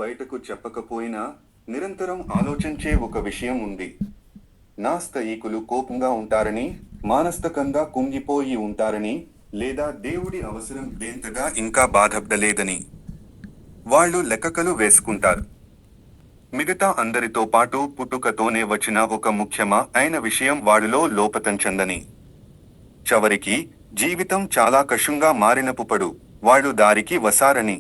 బయటకు చెప్పకపోయినా నిరంతరం ఆలోచించే ఒక విషయం ఉంది. నాస్తికులు కోపంగా ఉంటారని, మానసికంగా కుంగిపోయి ఉంటారని, లేదా దేవుడి అవసరం ఎంతగా ఇంకా బాధపడలేదని వాళ్ళు లెక్కలు వేసుకుంటారు. మిగతా అందరితో పాటు పుట్టుకతోనే వచ్చిన ఒక ముఖ్యమైన విషయం వాళ్ళలో లోపతంచందని. చివరికి జీవితం చాలా కష్టంగా మారినప్పుడు వాళ్ళు దారికి వసారని.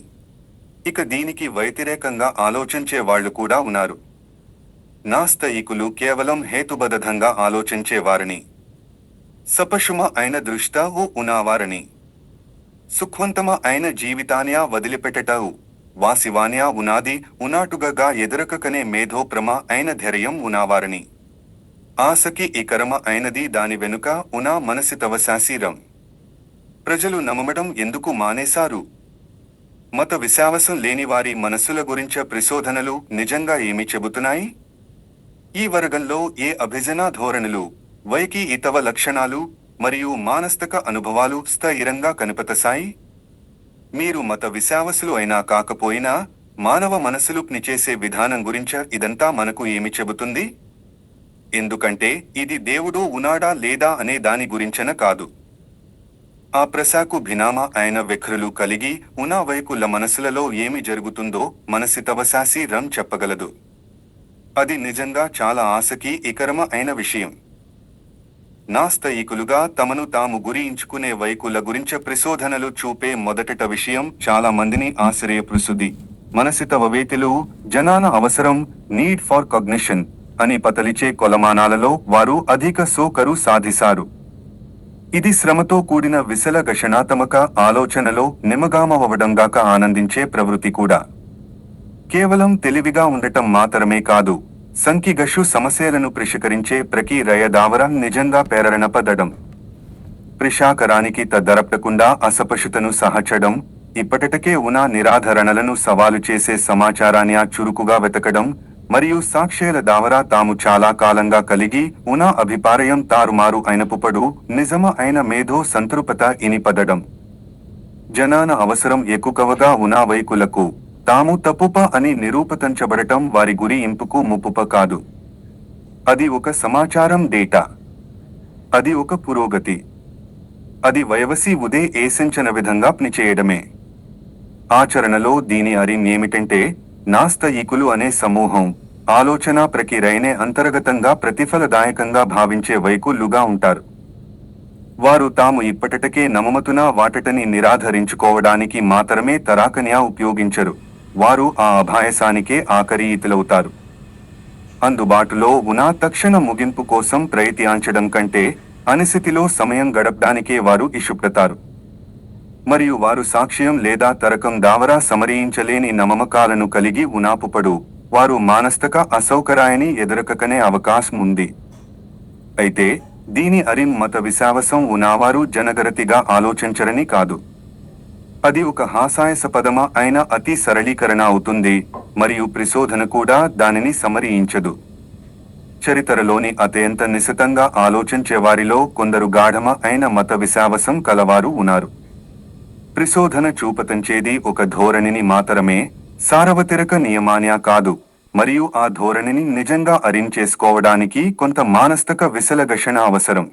ఇక దీనికి వ్యతిరేకంగా ఆలోచించే వాళ్ళు కూడా ఉన్నారు. నాస్తికులు కేవలం హేతుబద్ధంగా ఆలోచించేవారని, సపశుమ అయిన దృష్టావు ఉన్నవారని, సుఖవంతమ అయిన జీవితాన్యా వదిలిపెట్టటవు వాసివాన్యా ఉనాది ఉనాటుగా ఎదురకకనే మేధోప్రమ అయిన ధైర్యం ఉన్నవారని, ఆసకి ఇకరమ అయినది దాని వెనుక ఉనా మనసితవ శాసీరం. ప్రజలు నమ్మడం ఎందుకు మానేశారు? మత విశ్వాసం లేని వారి మనస్సుల గురించ పరిశోధనలు నిజంగా ఏమి చెబుతున్నాయి? ఈ వర్గంలో ఏ అభిజన ధోరణులు, వైకి ఇతవ లక్షణాలు మరియు మానసిక అనుభవాలు స్థిరంగా కనిపతసాయి? మీరు మత విశ్వాసులు అయినా కాకపోయినా మానవ మనసులు పనిచేసే విధానం గురించ ఇదంతా మనకు ఏమి చెబుతుంది? ఎందుకంటే ఇది దేవుడు ఉన్నాడా లేదా అనే దాని గురించన కాదు. ఆ ప్రశాకు భిన్నామ అయిన వ్యక్తులు కలిగి ఉన్న వైకుల మనసులలో ఏమి జరుగుతుందో మనసితవశాసి రం చెప్పగలదు. అది నిజంగా చాలా ఆసకి ఇకరమ అయిన విషయం. నాస్తికులుగా తమను తాము గురించుకునే వైకుల గురించ పరిశోధనలు చూపే మొదట విషయం చాలా మందిని ఆశ్చర్యపరుస్తుంది. మనసితవేత్తలు జనాన అవసరం నీడ్ ఫర్ కాగ్నిషన్ అని పతలిచే కొలమానాలలో వారు అధిక సోకరు సాధిసారు. ఇది శ్రమతో కూడిన విశలఘషణాత్మక ఆలోచనలో నిమగామవడంగాక ఆనందించే ప్రవృత్తి కూడా. కేవలం తెలివిగా ఉండటం మాత్రమే కాదు, సంఖ్యగషు సమస్యలను పరిష్కరించే ప్రక్రియ దావరా నిజంగా ప్రేరణపడడం. పరిష్కారానికి తదరపడకుండా అసపశుతను సహచడం, ఇప్పటికే ఉన్న నిరాధరణలను సవాలు చేసే సమాచారాన్ని చురుకుగా వెతకడం, మరియు సాక్ష్యాల దావరా తాము చాలా కాలంగా కలిగి ఉన్న అభిప్రాయం తారుమారు అయినప్పుడు నిజమ అయిన మేధో సంతృప్త ఇనిపడడం. జనాన అవసరం ఎక్కువగా ఉన్న వైకులకు తాము తప్పుప అని నిరూపించబడటం వారి గురి ఇంపుకు ముప్పుప కాదు. అది ఒక సమాచారం డేటా. అది ఒక పురోగతి. అది వయవసి ఉదే ఏసించిన విధంగా పనిచేయడమే. ఆచరణలో దీని అరిం ఏమిటంటే, నాస్తికులు అనే సమూహం ఆలోచన ప్రక్రియనే అంతర్గతంగా ప్రతిఫలదాయకంగా భావించే వైకులుగా ఉంటారు. వారు తాము ఇప్పటికే నమ్మతున్న వాటని నిరాధరించుకోవడానికి మాత్రమే తరాకన్యా ఉపయోగించరు. వారు ఆ అభాయసానికే ఆఖరి ఇతలవుతారు. అందుబాటులో ఉన్న తక్షణ ముగింపు కోసం ప్రయత్నించడం కంటే అనిశ్చితిలో సమయం గడపడానికే వారు ఇష్టపడతారు. మరియు వారు సాక్ష్యం లేదా తరకం దావరా సమరించలేని నమ్మకాలను కలిగి ఉన్నప్పుడు వారు మానసిక అసౌకర్యాన్ని ఎదురకకనే అవకాశం ఉంది. అయితే దీని అరిం మత విశ్వాసం ఉన్నవారు జనగరతిగా ఆలోచించరని కాదు. అది ఒక హాస్యాస్పదమ అయిన అతి సరళీకరణ అవుతుంది, మరియు పరిశోధన కూడా దానిని సమరించదు. చరిత్రలోని అత్యంత నిశితంగా ఆలోచించేవారిలో కొందరు గాఢమ అయిన మత విశ్వాసం కలవారు ఉన్నారు. పరిశోధన చూపతంచేది ఒక ధోరణిని మాత్రమే, సార్వత్రిక నియమాన్యా కాదు, మరియు ఆ ధోరణిని నిజంగా అరించేసుకోవడానికి కొంత మానసిక విశలఘషణ అవసరం.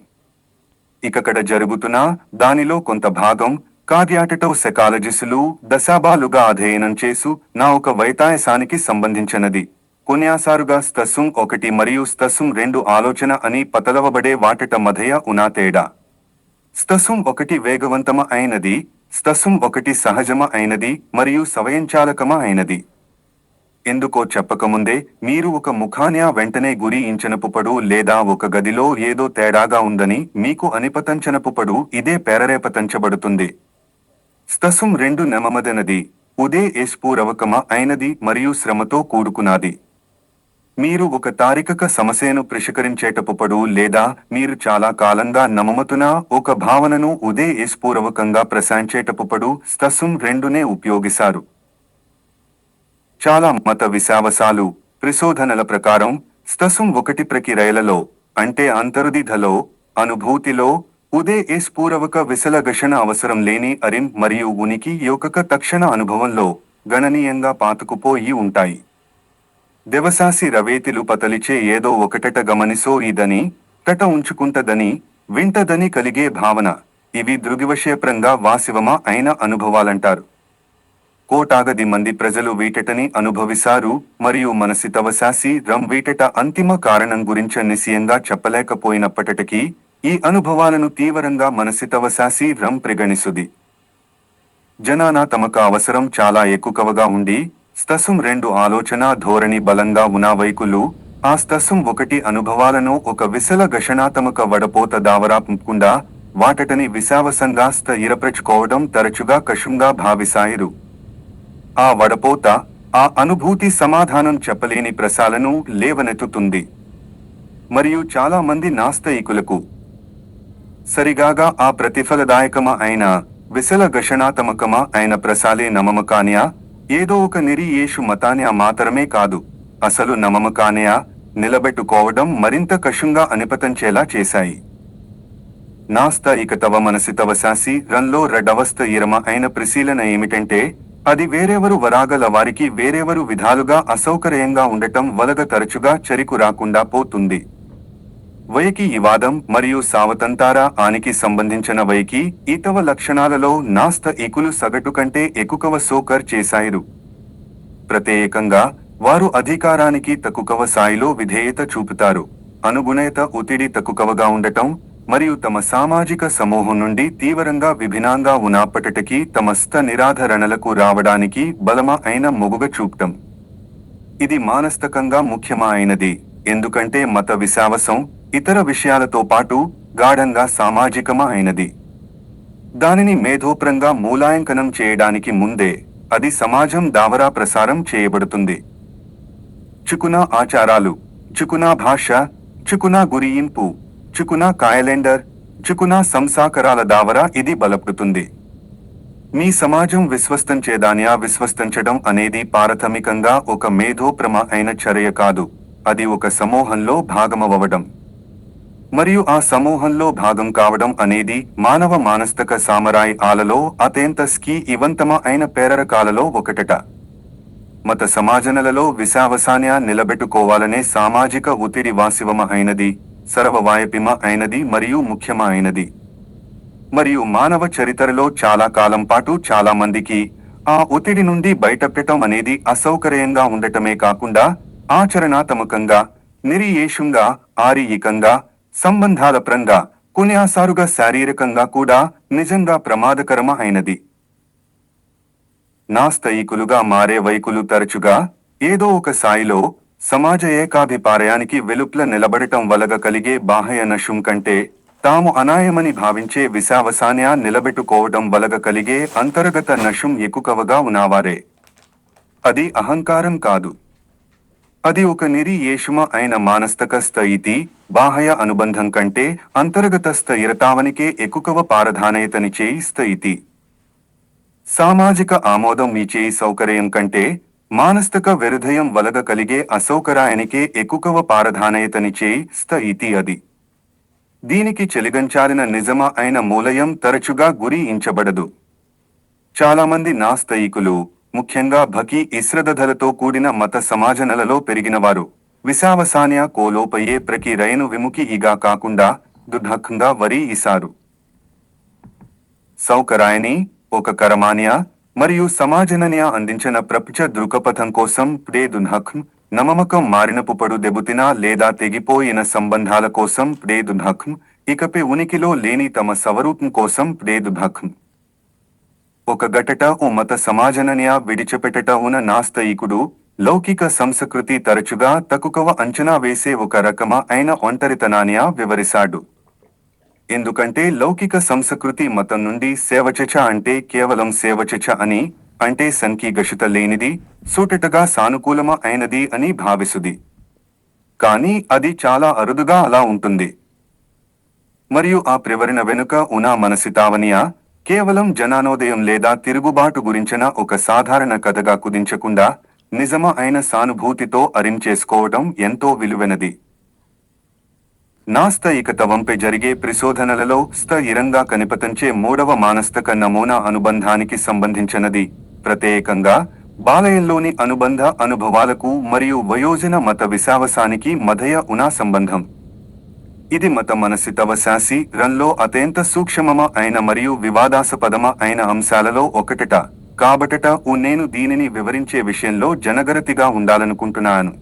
ఇక్కడ జరుగుతున్న దానిలో కొంత భాగం కార్డియాటివ్ సైకాలజిస్టులు దశాబ్దాలుగా అధ్యయనం చేసు నా ఒక వైతాయసానికి సంబంధించినది. కొన్యాసారుగా స్తస్సుం 1 మరియు స్తస్సుం 2 ఆలోచన అని పతలవబడే వాటిట మధ్య ఉన్న తేడా. స్తస్సుం 1 వేగవంతమ అయినది, స్తస్సుం 1 సహజమ అయినది మరియు స్వయంచాలకమ అయినది. ఎందుకో చెప్పకముందే మీరు ఒక ముఖాన్యా వెంటనే గురి ఇంచనపుపడు లేదా ఒక గదిలో ఏదో తేడాగా ఉందని మీకు అనిపతంచనపుపడు ఇదే ప్రేరేపతంచబడుతుంది. స్తస్సుం 2 నెమ్మదనది, ఉదే స్ఫూరవకమ అయినది మరియు శ్రమతో కూడుకున్నది. మీరు ఒక తార్కిక సమస్యను పరిష్కరించేటప్పుడు లేదా మీరు చాలా కాలంగా నమ్మతున్న ఒక భావనను ఉదే స్ఫూరవకంగా ప్రశాంచేటప్పుడు స్తస్సుం 2నే ఉపయోగిస్తారు. చాలా మత విశ్వాసాలు పరిశోధనల ప్రకారం స్తస్సుం 1 ప్రక్రియలలో, అంటే అంతర్దిధలో, అనుభూతిలో ఉదే స్ఫూరవక విశలఘషణ అవసరం లేని అరిం మరియు ఉనికి యొక్క తక్షణ అనుభవంలో గణనీయంగా పాతుకుపోయి ఉంటాయి. దెవసాసి రవేతిలు పతలిచే ఏదో ఒకటట గమనిసో ఇదని, టట ఉంచుకుంటదని, వింటదని కలిగే భావన, ఇవి దృగ్విషయప్రంగా వాసివమ అయిన అనుభవాలంటారు. కోటాగది మంది ప్రజలు వీటటని అనుభవిసారు మరియు మనసితవసాసి రం వీటట అంతిమ కారణం గురించ నిశ్చయంగా చెప్పలేకపోయినప్పటికీ, ఈ అనుభవాలను తీవ్రంగా మనసితవసాసి రం ప్రిగణిసుది. జనాన తమక అవసరం చాలా ఎక్కువగా ఉండి, స్తసం 2 ఆలోచన ధోరణి బలంగా ఉన్నా వైకులు, ఆ స్తసం 1 అనుభవాలను ఒక విశల ఘషణాత్మక వడపోత దావరాపుకుండా, వాటటని విశావసంగా ఇరప్రచుకోవడం తరచుగా కషుంగా భావిసాయిరు. ఆ వడపోత, ఆ అనుభూతి సమాధానం చెప్పలేని ప్రశ్నలను లేవనెత్తుతుంది. మరియు చాలా మంది నాస్తికులకు సరిగాగా ఆ ప్రతిఫలదాయకమా అయిన, విశల ఘషణాత్మకమా అయిన ప్రశ్నలే నమ్మకాన్యా, ఏదో ఒక యేసు మతాన్యా మాత్రమే కాదు, అసలు నమ్మకాన్యా నిలబెట్టుకోవడం మరింత కషుంగా అనిపతించేలా చేశాయి. నాస్తికతవ మనసితవసాసి రంలో రడవస్థ ఇరమ అయిన పరిశీలన ఏమిటంటే, అది వేరెవరు వరాగల వారికి వేరెవరు విధాలుగా అసౌకర్యంగా ఉండటం వలగ తరచుగా చరికు రాకుండా పోతుంది. వైకి ఈ వాదం మరియు సావతంతారా ఆనికి సంబంధించిన వైకి ఇతవ లక్షణాలలో నాస్తికులు సగటు కంటే ఎక్కువ సోకర్ చేశాయిరు. ప్రత్యేకంగా వారు అధికారానికి తక్కువ స్థాయిలో విధేయత చూపుతారు, అనుగుణేత ఒత్తిడి తక్కువగా ఉండటం, మరియు తమ సామాజిక సమూహం నుండి తీవ్రంగా విభిన్నంగా ఉన్నప్పటికీ తమ నిరాధరణలకు రావడానికి బలమ అయిన మొగుగ చూపటం. ఇది మానసికంగా ముఖ్యమా అయినది, ఎందుకంటే మత విశ్వాసం ఇతర విషయాలతో పాటు గాఢంగా సామాజికమా అయినది. దానిని మేధోప్రంగా మూల్యాంకనం చేయడానికి ముందే అది సమాజం దావరా ప్రసారం చేయబడుతుంది. చుకునా ఆచారాలు, చుకునా భాష, చుకునా గురియింపు, చుకునా క్యాలెండర్, చుకునా సంసాకరాల దావరా ఇది బలపడుతుంది. మీ సమాజం విశ్వస్తంచేదాన్యా విశ్వస్తంచడం అనేది ప్రాథమికంగా ఒక మేధోప్రమ అయిన చర్య కాదు, అది ఒక సమూహంలో భాగమవ్వడం. మరియు ఆ సమూహంలో భాగం కావడం అనేది మానవ మానసిక సామరాయి ఆలలో అత్యంత ఇవంతమ అయిన పేరరకాలలో ఒకటట. మత సమాజనలలో విశ్వాసాన్యా నిలబెట్టుకోవాలనే సామాజిక ఒత్తిడి వాసివమ అయినది, సర్వవాయపిమ అయినది మరియు ముఖ్యమ అయినది. మరియు మానవ చరిత్రలో చాలా కాలం పాటు చాలా మందికి ఆ ఒత్తిడి నుండి బయటపెట్టడం అనేది అసౌకర్యంగా ఉండటమే కాకుండా ఆచరణాత్మకంగా, నిరీయేషంగా, ఆరీయికంగా, సంబంధాల పరంగా, కొన్నిసారుగా శారీరకంగా కూడా నిజంగా ప్రమాదకరమ అయినది. నాస్తికులుగా మారే వైకులు తరచుగా ఏదో ఒక స్థాయిలో సమాజ ఏకాభిప్రాయానికి వెలుపల నిలబడటం వలన కలిగే బాహ్య నష్టం కంటే తాము అనాయమని భావించే విశ్వాసాన్యా నిలబెట్టుకోవడం వలన కలిగే అంతర్గత నష్టం ఎక్కువగా ఉన్నవారే. అది అహంకారం కాదు, అది ఒక యేషుమ అయిన మానసిక స్థితి. బాహ్య అనుబంధం కంటే అంతర్గత స్థిరతావనికే ఎక్కువ ప్రాధాన్యతనిచ్చే స్థితి. సామాజిక ఆమోదం ఇచ్చే సౌకర్యం కంటే మానసిక విరుద్ధయం వలన కలిగే అసౌకర్యానికే ఎక్కువ ప్రాధాన్యతనిచ్చే స్థితి అది. దీనికి చెలిగంచాలిన నిజమ అయిన మూలయం తరచుగా గురి ఇంచబడదు. చాలామంది నాస్తికులు, ముఖ్యంగా భకి ఇశ్రద్ధలతో కూడిన మత సమాజనలలో పెరిగినవారు, విశ్వాసాన్యా కోల్పోయే ప్రక్రియను విముఖిగా కాకుండా దుర్హకంగా వరి ఇసారు. సౌకర్యాన్ని, ఒక కరమాన్యా మరియు సమాజనన్యా అందించిన ప్రపంచ దృక్పథం కోసం దుర్హకం, నమ్మకం మారినప్పుడు దెబ్బతిన లేదా తెగిపోయిన సంబంధాల కోసం దుర్హకం, ఇకపై ఉనికిలో లేని తమ స్వరూపం కోసం దుర్హకం. ఒక గటట ఓ మత సమాజనన్యా విడిచిపెట్టట ఉన్న నాస్తికుడు లౌకిక సంస్కృతి తరచుగా తక్కువ అంచనా వేసే ఒక రకమ అయిన ఒంటరితనాన్యా వివరిస్తాడు. ఎందుకంటే లౌకిక సంస్కృతి మతం నుండి సేవచచ అంటే కేవలం సేవచచ అని, అంటే సంకీగషత లేనిది, సూటటగా సానుకూలమ అయినది అని భావిసుది. కానీ అది చాలా అరుదుగా అలా ఉంటుంది. మరియు ఆ ప్రవరణ వెనుక ఉన్న మనసితావనియా కేవలం జనానోదయం లేదా తిరుగుబాటు గురించిన ఒక సాధారణ కథగా కుదించకుండా నిజమ అయిన సానుభూతితో అరించేసుకోవడం ఎంతో విలువైనది. నాస్తికత వంపై జరిగే పరిశోధనలలో స్థిరంగా కనిపతించే మూడవ మానసిక నమూనా అనుబంధానికి సంబంధించినది. ప్రత్యేకంగా బాలయంలోని అనుబంధ అనుభవాలకు మరియు వయోజన మత విశ్వాసానికి మధ్య ఉన్న సంబంధం. ఇది మత మనసితవశాసి రంలో అత్యంత సూక్ష్మమ అయిన మరియు వివాదాస్పదమ అయిన అంశాలలో ఒకటట. కాబట్టట నేను దీనిని వివరించే విషయంలో జనగరతిగా ఉండాలనుకుంటున్నాను.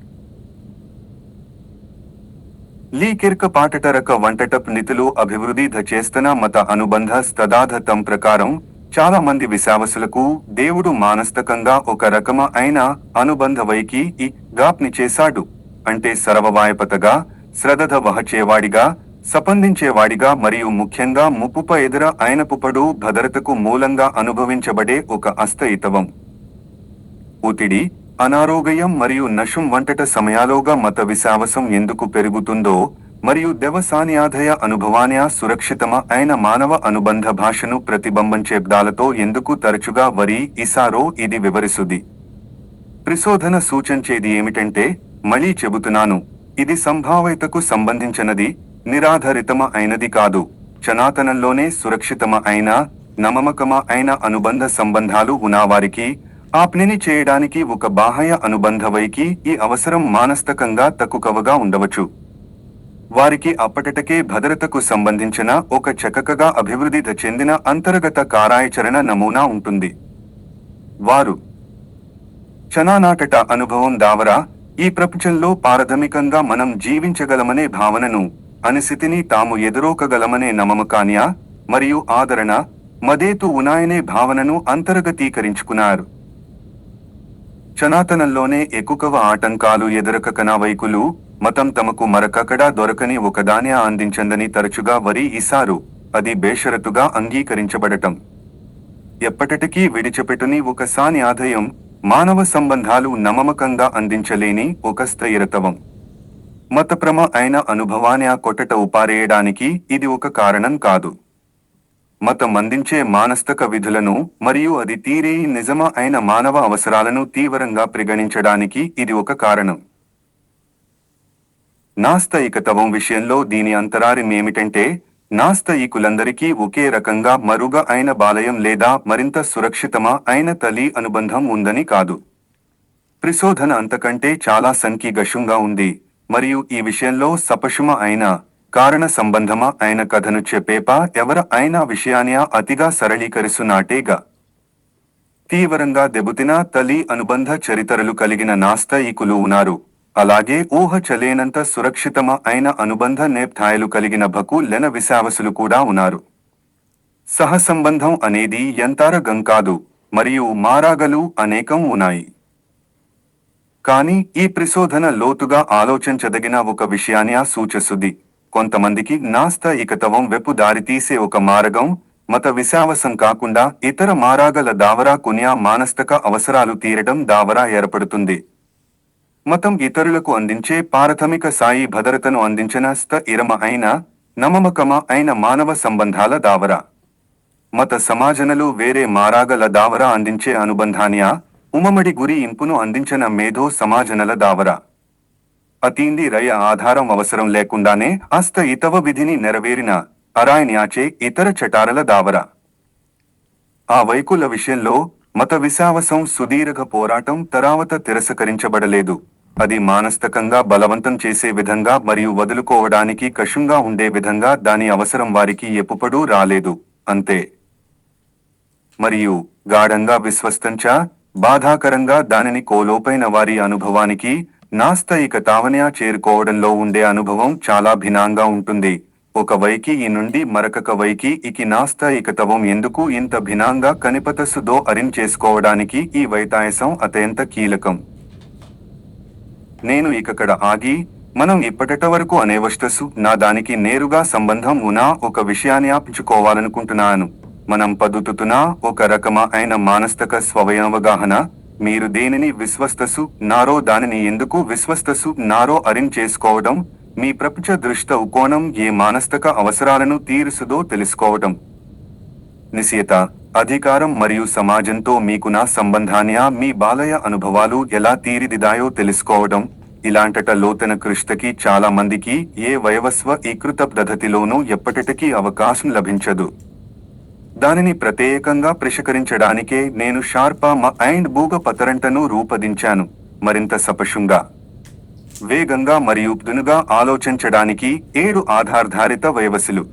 లీ కిర్క్ పాటటరక వంటటప్ నితులు అభివృద్ధి చేస్తున్న మత అనుబంధ స్తదాధతం ప్రకారం చాలా మంది విశ్వాసులకు దేవుడు మానస్తకంగా ఒక రకమ అయిన అనుబంధ వైకి గాప్ని చేశాడు. అంటే సర్వవాయపతగా, శ్రద్ధ వహచేవాడిగా, సపందించేవాడిగా మరియు ముఖ్యంగా ముప్పుప ఎదుర అయినపుపడు భద్రతకు మూలంగా అనుభవించబడే ఒక అస్తయితవం. ఒత్తిడి, అనారోగ్యం మరియు నశం వంటట సమయాలోగా మత విశ్వాసం ఎందుకు పెరుగుతుందో మరియు దెవసాన్యాధయ అనుభవాన్యా సురక్షితమ అయిన మానవ అనుబంధ భాషను ప్రతిబింబించేబ్దాలతో ఎందుకు తరచుగా వరి ఇసారో ఇది వివరిస్తుంది. పరిశోధన సూచించేది ఏమిటంటే, మళ్ళీ చెబుతున్నాను, ఇది సంభావ్యతకు సంబంధించినది, నిరాధారితమ అయినది కాదు. సనాతనంలోనే సురక్షితమ అయిన, నమ్మకమ అయిన అనుబంధ సంబంధాలు ఉన్నవారికి ఆప్నిని చేయడానికి ఒక బాహ్య అనుబంధ వైకి ఈ అవసరం మానస్తకంగా తక్కువగా ఉండవచ్చు. వారికి అప్పటికే భద్రతకు సంబంధించిన ఒక చక్కగా అభివృద్ధి చెందిన అంతర్గత కార్యాచరణ నమూనా ఉంటుంది. వారు చనానాటట అనుభవం దావరా ఈ ప్రపంచంలో పారదమికంగా మనం జీవించగలమనే భావనను, అనిస్థితిని తాము ఎదురోకగలమనే నమ్మకాన్య మరియు ఆదరణ మదేతు ఉన్నాయనే భావనను అంతర్గతీకరించుకున్నారు. సనాతనంలోనే ఎక్కువ ఆటంకాలు ఎదురకకన వైకులు మతం తమకు మరకకడా దొరకని ఒకదాన్య అందించందని తరచుగా వరి ఇసారు. అది బేషరతుగా అంగీకరించబడటం. ఎప్పటికీ విడిచిపెట్టుని ఒక సాన్యాధయం, మానవ సంబంధాలు నమ్మకంగా అందించలేని ఒక స్థైరతవం. మతప్రమ అయిన అనుభవాన్యా కొట్టట ఉపారేయడానికి ఇది ఒక కారణం కాదు. మతం అందించే మానస్తక విధులను మరియు అది తీరే నిజమ అయిన మానవ అవసరాలను తీవ్రంగా పరిగణించడానికి ఇది ఒక కారణం. నాస్తికత్వం విషయంలో దీని అంతరార్యమేమిటంటే, నాస్తికులందరికీ ఒకే రకంగా మరుగ అయిన బాలయం లేదా మరింత సురక్షితమ అయిన తల్లి అనుబంధం ఉందని కాదు. పరిశోధన అంతకంటే చాలా సంకీర్ణంగా ఉంది మరియు ఈ విషయంలో సపశుమ అయిన, కారణ సంబంధమ అయిన కథను చెప్పేప ఎవర అయినా విషయాన్య అతిగా సరళీకరిస్తున్నట్టేగా. తీవ్రంగా దెబ్బతిన తల్లి అనుబంధ చరిత్రలు కలిగిన నాస్తికులు ఉన్నారు. అలాగే ఊహ చలేనంత సురక్షితమ అయిన అనుబంధ నేపథ్యాలు కలిగిన భకు లెన విశ్వాసులు కూడా ఉన్నారు. సహసంబంధం అనేది ఎంతారగం కాదు మరియు మారాగలు అనేకం ఉన్నాయి. కానీ ఈ పరిశోధన లోతుగా ఆలోచించదగిన ఒక విషయాన్ని సూచిస్తుంది. కొంతమందికి నాస్తికత్వం వెప్పు దారితీసే ఒక మార్గం మత విశ్వాసం కాకుండా ఇతర మారాగల దావరా కొన్యా మానస్తక అవసరాలు తీరడం దావరా ఏర్పడుతుంది. మతం ఇతరులకు అందించే ప్రాథమిక సాయి భద్రతను అందించిన స్థిరమ అయిన, నమ్మకమ అయిన మానవ సంబంధాల దావరా. మత సమాజనలు వేరే మారాగల దావరా అందించే అనుబంధాన్యా, ఉమ్మడి గురి ఇంపును అందించిన మేధో సమాజనల దావరా. అతీంది రయ ఆధారం అవసరం లేకుండానే ఇతవ విధిని నెరవేరిన అరాయన్యాచే ఇతర చటారల దావరా. ఆ వైకుల విషయంలో మత విశ్వాసం సుదీర్ఘ పోరాటం తరావత తిరస్కరించబడలేదు. అది మానస్తకంగా బలవంతం చేసే విధంగా మరియు వదులుకోవడానికి కషంగా ఉండే విధంగా దాని అవసరం వారికి ఎప్పుడూ రాలేదు, అంతే. మరియు గాఢంగా విశ్వస్తంచా బాధాకరంగా దానిని కోల్పోయిన వారి అనుభవానికి నాస్తికత్వాన్యా చేరుకోవడంలో ఉండే అనుభవం చాలా భిన్నంగా ఉంటుంది. ఒక వైకి ఈ నుండి మరొక వైకి ఇకి నాస్తికత్వం ఎందుకు ఇంత భిన్నంగా కనిపతసుదో అరిం చేసుకోవడానికి ఈ వ్యత్యాసం అత్యంత కీలకం. నేను ఇక్కడ ఆగి, మనం ఇప్పటి వరకు అనేవస్తసు నా దానికి నేరుగా సంబంధం ఉన్న ఒక విషయాన్ని ఆపించుకోవాలనుకుంటున్నాను. మనం పదుతుతున్న ఒక రకమ అయిన మానస్తక స్వయంవగాహన, మీరు దేనిని విశ్వస్తసు నారో దానిని ఎందుకు విశ్వస్తసు నారో అరిం చేసుకోవడం, మీ ప్రపంచ దృష్ట కోణం ఏ మానస్తక అవసరాలను తీరుసుదో తెలుసుకోవడం. నిశ్చయత, అధికారం మరియు సమాజంతో మీకున్న సంబంధాన్యా మీ బాలయ అనుభవాలు ఎలా తీరిదిదాయో తెలుసుకోవడం. ఇలాంటట లోతన కృష్ణకి చాలా మందికి ఏ వయవస్వ ఈకృత పద్ధతిలోనూ ఎప్పటికీ అవకాశం లభించదు. దానిని ప్రత్యేకంగా పరిష్కరించడానికే నేను షార్పా మ అండ్ బూగ పతరంటను రూపొందించాను, మరింత సపశంగా, వేగంగా మరియు దునుగా ఆలోచించడానికి 7 ఆధార్ధారిత వ్యవస్థలు.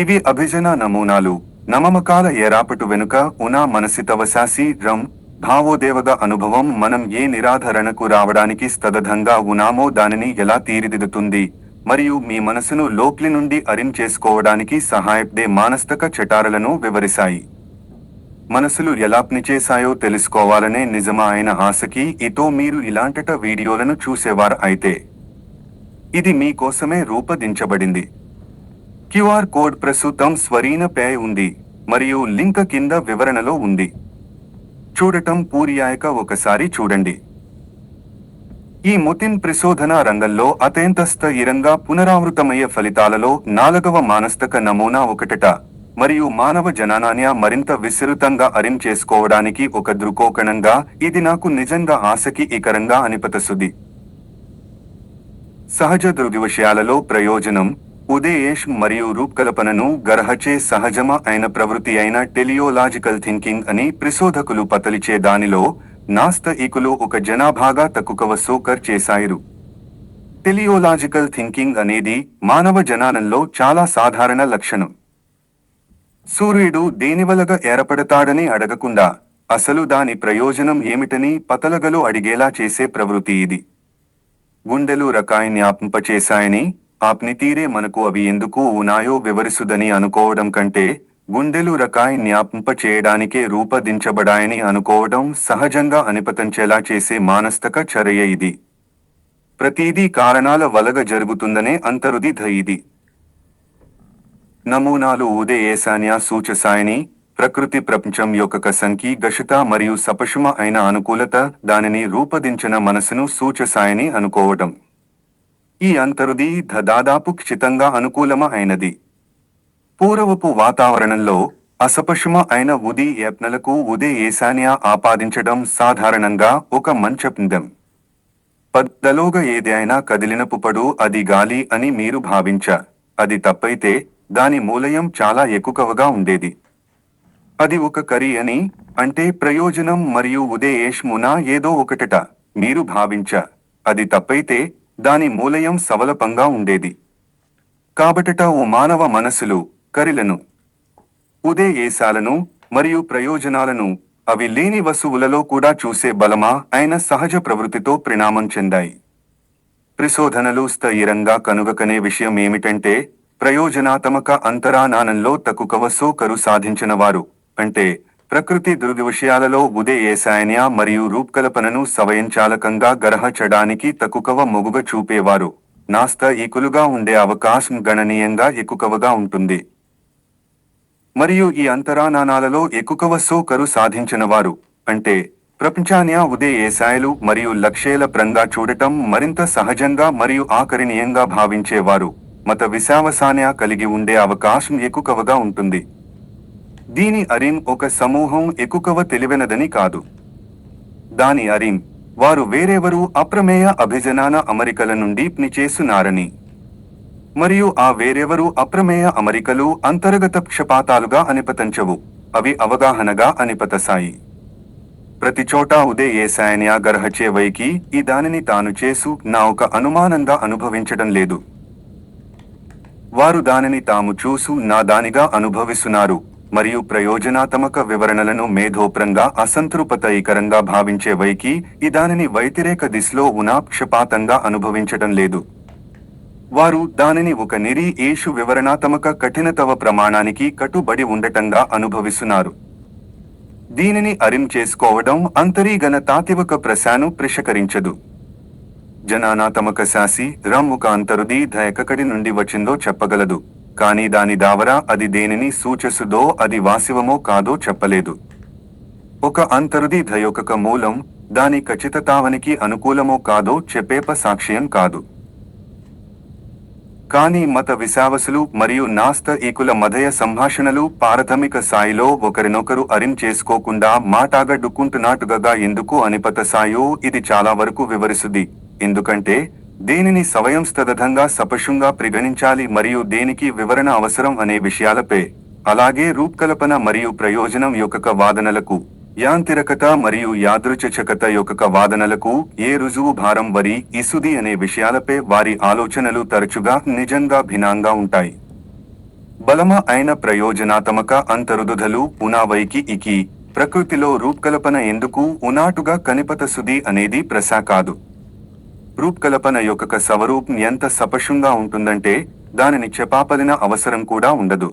ఇవి అభిజన నమూనాలు, నమమకాల ఏరాపటు వెనుక ఉన్న మనసితవశాసి రం భావోదేవగా అనుభవం మనం ఏ నిరాధరణకు రావడానికి స్తదధంగా ఉన్నామో దానిని ఎలా తీర్చిదిద్దుతుంది మరియు మీ మనసును లోపలి నుండి చేసుకోవడానికి సహాయపడే మానసిక చటారాలను వివరిస్తాయి. మనసులు ఎలా పనిచేశాయో తెలుసుకోవాలనే నిజమైన ఆశకి ఇతో మీరు ఇలాంటి వీడియోలను చూసేవారు అయితే ఇది మీ కోసమే రూపొందించబడింది. క్యూఆర్ కోడ్ ప్రస్తుతం స్క్రీన్ పై ఉంది మరియు లింక్ కింద వివరణలో ఉంది. చూడటం పూర్తయ్యాక ఒకసారి చూడండి. ఈ మొత్తం పరిశోధన రంగంలో అత్యంత స్థిరంగా పునరావృతమయ్యే ఫలితాలలో 4వ మానసిక నమూనా ఒకటట మరియు మానవ జనానాన్ని మరింత విస్తృతంగా చేసుకోవడానికి ఒక దృక్కోణంగా ఇది నాకు నిజంగా ఆసక్తికరంగా అనిపిస్తుంది. సహజ దృగ్విషయాలలో ప్రయోజనం, ఉద్దేశం మరియు రూపకల్పనను గ్రహించే సహజమ అయిన ప్రవృత్తి అయిన టెలియోలాజికల్ థింకింగ్ అని పరిశోధకులు పతలిచే దానిలో నాస్తికులు ఒక జనాభాగా తక్కువ సోకర్ చేశారు. టెలియోలాజికల్ థింకింగ్ అనేది మానవ జనానంలో చాలా సాధారణ లక్షణం. సూర్యుడు దేనివలగా ఏర్పడతాడని అడగకుండా అసలు దాని ప్రయోజనం ఏమిటని పతలగలు అడిగేలా చేసే ప్రవృత్తి ఇది. గుండెలు రకాయి జ్ఞాపింపచేశాయని ఆప్ని తీరే మనకు అవి ఎందుకు ఉన్నాయో వివరిసుదని అనుకోవడం కంటే గుండెలు రకాయి జ్ఞాపింప చేయడానికే రూపొందించబడాయని అనుకోవడం సహజంగా అనిపించేలా చేసే మానసిక చర్య ఇది. ప్రతిదీ కారణాల వలన జరుగుతుందనే అంతరుది ఇది. నమూనాలు ఉద్దేశాన్ని సూచిస్తాయని, ప్రకృతి ప్రపంచం యొక్క సంకీర్ణత మరియు సపశమ అయిన అనుకూలత దానిని రూపొందించిన మనసును సూచిస్తాయని అనుకోవడం. ఈ అంతరుది దాదాపు ఖచ్చితంగా అనుకూలమ అయినది. పూర్వపు వాతావరణంలో అసపశమ అయిన ఉద్దీపనలకు ఉద్దేశాన్ని ఆపాదించడం సాధారణంగా ఒక మంచపిందం. పద్దలోగా ఏదైనా కదిలినప్పుడు అది గాలి అని మీరు భావించారు. అది తప్పైతే దాని మూలయం చాలా ఎక్కువగా ఉండేది. అది ఒక కరి అని, అంటే ప్రయోజనం మరియు ఉద్దేశమున ఏదో ఒకటట మీరు భావించారు. అది తప్పైతే దాని మూలయం సవలపంగా ఉండేది. కాబట్టట ఓ మానవ మనసులు కరిలను, ఉద్దేశాలను మరియు ప్రయోజనాలను అవి లేని వస్తువులలో కూడా చూసే బలమా అయిన సహజ ప్రవృత్తితో పరిణామం చెందాయి. పరిశోధనలు స్థిరంగా కనుగొనే విషయం ఏమిటంటే ప్రయోజనాత్మక అంతరానానంలో తక్కువ సోకరు సాధించిన వారు, అంటే ప్రకృతి దృగ్విషయాలలో ఉద్దేశాన్ని మరియు రూపకల్పనను స్వయంచాలకంగా గ్రహించడానికి తక్కువ మొగ్గు చూపేవారు నాస్తికులుగా ఉండే అవకాశం గణనీయంగా ఎక్కువగా ఉంటుంది. మరియు ఈ అంతరానానాలలో ఎక్కువ సోకరు సాధించిన వారు, అంటే ప్రపంచాన్ని ఉద్దేశాలు మరియు లక్ష్యాల పరంగా చూడటం మరింత సహజంగా మరియు ఆకర్షణీయంగా భావించేవారు మత విశ్వాసాన్ని కలిగి ఉండే అవకాశం ఎక్కువగా ఉంటుంది. దీని అరిం ఒక సమూహం ఎక్కువ తెలివైనదని కాదు. దాని అరిం వారు వేరెవరు అప్రమేయ అభిజనాన అమరికల నుండి పనిచేస్తున్నారని, మరియు ఆ వేరెవరు అప్రమేయ అమరికలు అంతర్గత పక్షపాతాలుగా అనిపతించవు, అవి అవగాహనగా అనిపతసాయి. ప్రతిచోటా ఉద్దేశాన్ని గ్రహించే వైకి ఈ దానిని తాను చేసు నా ఒక అనుమానంగా అనుభవించడం లేదు. వారు దానిని తాము చూసు నా దానిగా అనుభవిస్తున్నారు మరియు ప్రయోజనాత్మక వివరణలను మేధోప్రంగా అసంతృప్తికరంగా భావించే వైకి ఈ దానిని వ్యతిరేక దిశలో ఉన్న పక్షపాతంగా అనుభవించడం లేదు. వారు దానిని ఒక నిరీయేషు వివరణాత్మక కఠినతవ ప్రమాణానికి కట్టుబడి ఉండటంగా అనుభవిస్తున్నారు. దీనిని అరిం చేసుకోవడం అంతరీగన తాత్విక ప్రశ్నను పరిష్కరించదు. జనానాత్మక శాసి రం ఒక అంతరుది ఎక్కడి నుండి వచ్చిందో చెప్పగలదు, కానీ దాని దావరా అది దేనిని సూచిస్తుందో అది వాస్తవమో కాదో చెప్పలేదు. ఒక అంతరుది యొక్క మూలం దాని ఖచ్చితత్వానికి అనుకూలమో కాదో చెప్పేప సాక్ష్యం కాదు. కానీ మత విశ్వాసులు మరియు నాస్తికుల మధ్య సంభాషణలు ప్రాథమిక స్థాయిలో ఒకరినొకరు అరిం చేసుకోకుండా మాట్లాడుకుంటున్నట్టుగా ఎందుకు అనిపతసాయో ఇది చాలా వరకు వివరిస్తుంది. ఎందుకంటే దేనిని స్వయంస్తదంగా సపశంగా పరిగణించాలి మరియు దేనికి వివరణ అవసరం అనే విషయాలపై అలాగే రూపకల్పన మరియు ప్రయోజనం యొక్క వాదనలకు, యాంత్రికత మరియు యాదృచ్ఛికత యొక్క వాదనలకు ఏ రుజువు భారం వరి ఇసుది అనే విషయాలపై వారి ఆలోచనలు తరచుగా నిజంగా భిన్నంగా ఉంటాయి. బలమ అయిన ప్రయోజనాత్మక అంతరుదుధలు ఉనావైకి ఇకి ప్రకృతిలో రూపకల్పన ఎందుకు ఉనాటుగా కనిపతసుది అనేది ప్రశా కాదు. రూపకల్పన యొక్క స్వరూపం ఎంత సపశంగా ఉంటుందంటే దానిని చెప్పాపలిన అవసరం కూడా ఉండదు.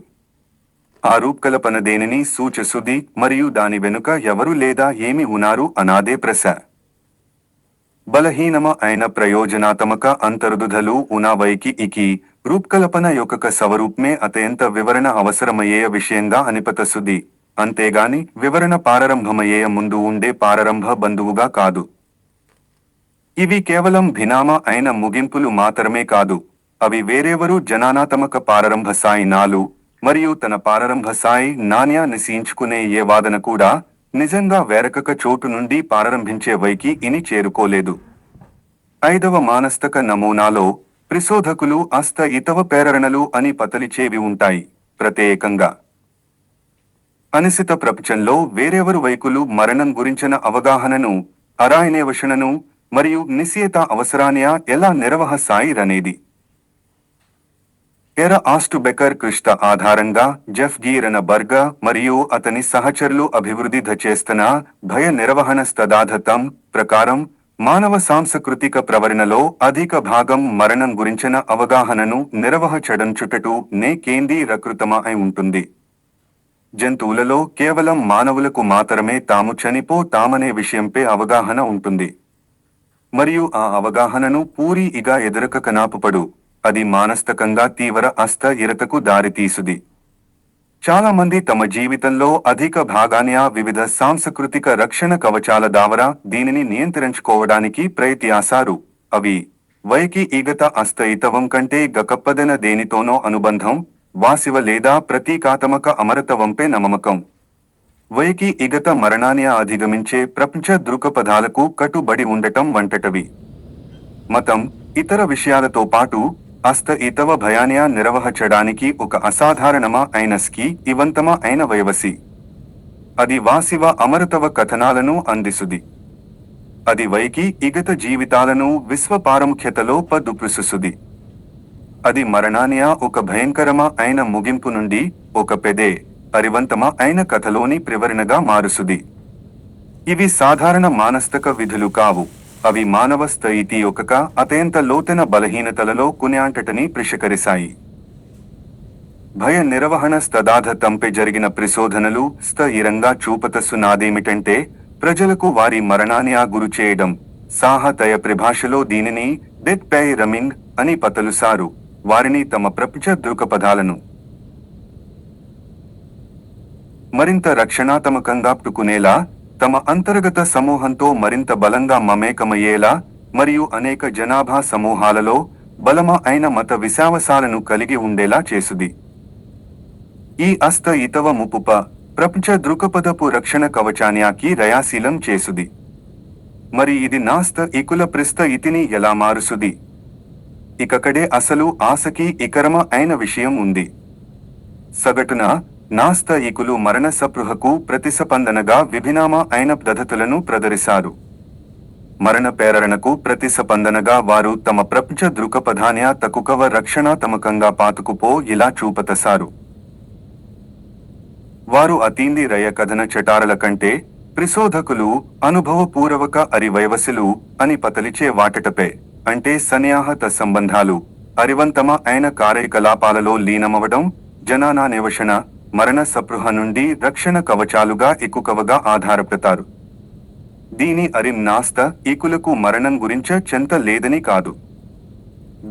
ఆ రూపకల్పన దేనిని సూచసుది మరియు దాని వెనుక ఎవరు లేదా ఏమి ఉన్నారు అనాదే ప్రశ. బలహీనమ అయిన ప్రయోజనాత్మక అంతర్దుధలు ఉనావైకి ఇకి రూపకల్పన యొక్క స్వరూపమే అత్యంత వివరణ అవసరమయ్యే విషయంగా అనిపతసుది, అంతేగాని వివరణ ప్రారంభమయ్యే ముందు ఉండే ప్రారంభ బంధువుగా కాదు. ఇవి కేవలం భిన్నామ అయిన ముగింపులు మాత్రమే కాదు, అవి వేరెవరు జనానాత్మక ప్రారంభ స్థాయి నాలు మరియు తన ప్రారంభ స్థాయి నాణ్య నిశించుకునే ఏ వాదన కూడా నిజంగా వేరొక చోటు నుండి ప్రారంభించే వైకి ఇని చేరుకోలేదు. 5వ మానస్తక నమూనాలో పరిశోధకులు అస్త ఇతవ ప్రేరణలు అని పతలిచేవి ఉంటాయి. ప్రత్యేకంగా అనిశ్చిత ప్రపంచంలో వేరెవరు వైకులు మరణం గురించిన అవగాహనను, అరాయనేవషణను మరియు నిశ్చయిత అవసరాన్య ఎలా నిర్వహసాయిరనేది. ఎర ఆస్టు బెకర్ కృష్ణ ఆధారంగా జెఫ్ గీరన బర్గ మరియు అతని సహచరులు అభివృద్ధి చేస్తున్న భయ నిర్వహణ స్తదాధతం ప్రకారం మానవ సాంస్కృతిక ప్రవరణలో అధిక భాగం మరణం గురించిన అవగాహనను నిర్వహచడం చుట్టూ నే కేంద్రీకృతమ అయి ఉంటుంది. జంతువులలో కేవలం మానవులకు మాత్రమే తాము తామనే విషయంపై అవగాహన ఉంటుంది మరియు ఆ అవగాహనను పూరీగా ఎదురక కనాపుపడు అది మానస్తకంగా తీవ్ర ఇరతకు దారితీసుది. చాలా మంది తమ జీవితంలో అధిక భాగాన్ని వివిధ సాంస్కృతిక రక్షణ కవచాల ద్వారా దీనిని నియంత్రించుకోవడానికి ప్రయత్నిస్తారు. అవి వైకి ఈగత ఇతవం కంటే గకప్పదన దేనితోనో అనుబంధం, వాసివ లేదా ప్రతీకాత్మక అమరతవంపై నమ్మకం, వైకి ఈగత మరణాన్ని అధిగమించే ప్రపంచ దృక్పథాలకు కట్టుబడి ఉండటం వంటటవి. మతం, ఇతర విషయాలతో పాటు ఇతవ భయాన్య నిర్వహచడానికి ఒక అసాధారణమా అయిన ఇవంతమా అయిన వయవసి. అది వాసివ అమరతవ కథనాలను అందిసుది. అది వైకి ఇగత జీవితాలను విశ్వ పారముఖ్యతలో పదుపుసుది. అది మరణాన్య ఒక భయంకరమా అయిన ముగింపు నుండి ఒక పెదే అరివంతమా అయిన కథలోని ప్రివరణగా మారుసుది. ఇవి సాధారణ మానస్తక విధులు కావు, అవి మానవ స్థితి యొక్క అత్యంత లోతైన బలహీనతలలో కొన్నింటిని ప్రతికరిస్తాయి. భయ నిర్వహణ స్తదాధతంపై జరిగిన పరిశోధనలు స్థిరంగా చూపతసునాదేమిటంటే ప్రజలకు వారి మరణాన్ని గురి చేయడం. సాహతయ పరిభాషలో దీనిని డెత్ పై రమింగ్ అని పతలుసారు. వారిని తమ ప్రపంచ దృక్పథాలను మరింత రక్షణాత్మకంగా పుట్టుకునేలా, తమ అంతర్గత సమూహంతో మరింత బలంగా మమేకమయ్యేలా మరియు అనేక జనాభా సమూహాలలో బలమ అయిన మత విశ్వాసాలను కలిగి ఉండేలా చేసుది. ఈ ఇతవ ముపుప ప్రపంచ దృక్పథపు రక్షణ కవచాన్యాకి రయాశీలం చేసుది. మరి ఇది ఇకుల ఇతిని ఎలా మారుసుది? ఇకడే అసలు ఆసకి ఇకరమ అయిన విషయం ఉంది. సగటున ఇకులు మరణ సపృహకు ప్రతిస్పందనగా విభిన్నమ అయిన పద్ధతులను ప్రదర్శిస్తారు. మరణ ప్రేరణకు ప్రతిస్పందనగా వారు తమ ప్రపంచ దృక్పథాన్య తక్కువ రక్షణాత్మకంగా పాతుకుపో ఇలా చూపతసారు. వారు అతీంది రయ కథన చటారల కంటే పరిశోధకులు అనుభవపూర్వక అరివైవసులు అని పతలిచే వాటటపే, అంటే సన్యాహత సంబంధాలు, అరివంతమ అయిన కార్యకలాపాలలో లీనమవడం, జనానానివషణ, మరణ సపృహ నుండి రక్షణ కవచాలుగా ఎక్కువగా ఆధారపడతారు. దీని అరిం ఈకులకు మరణం గురించ చెంత లేదని కాదు.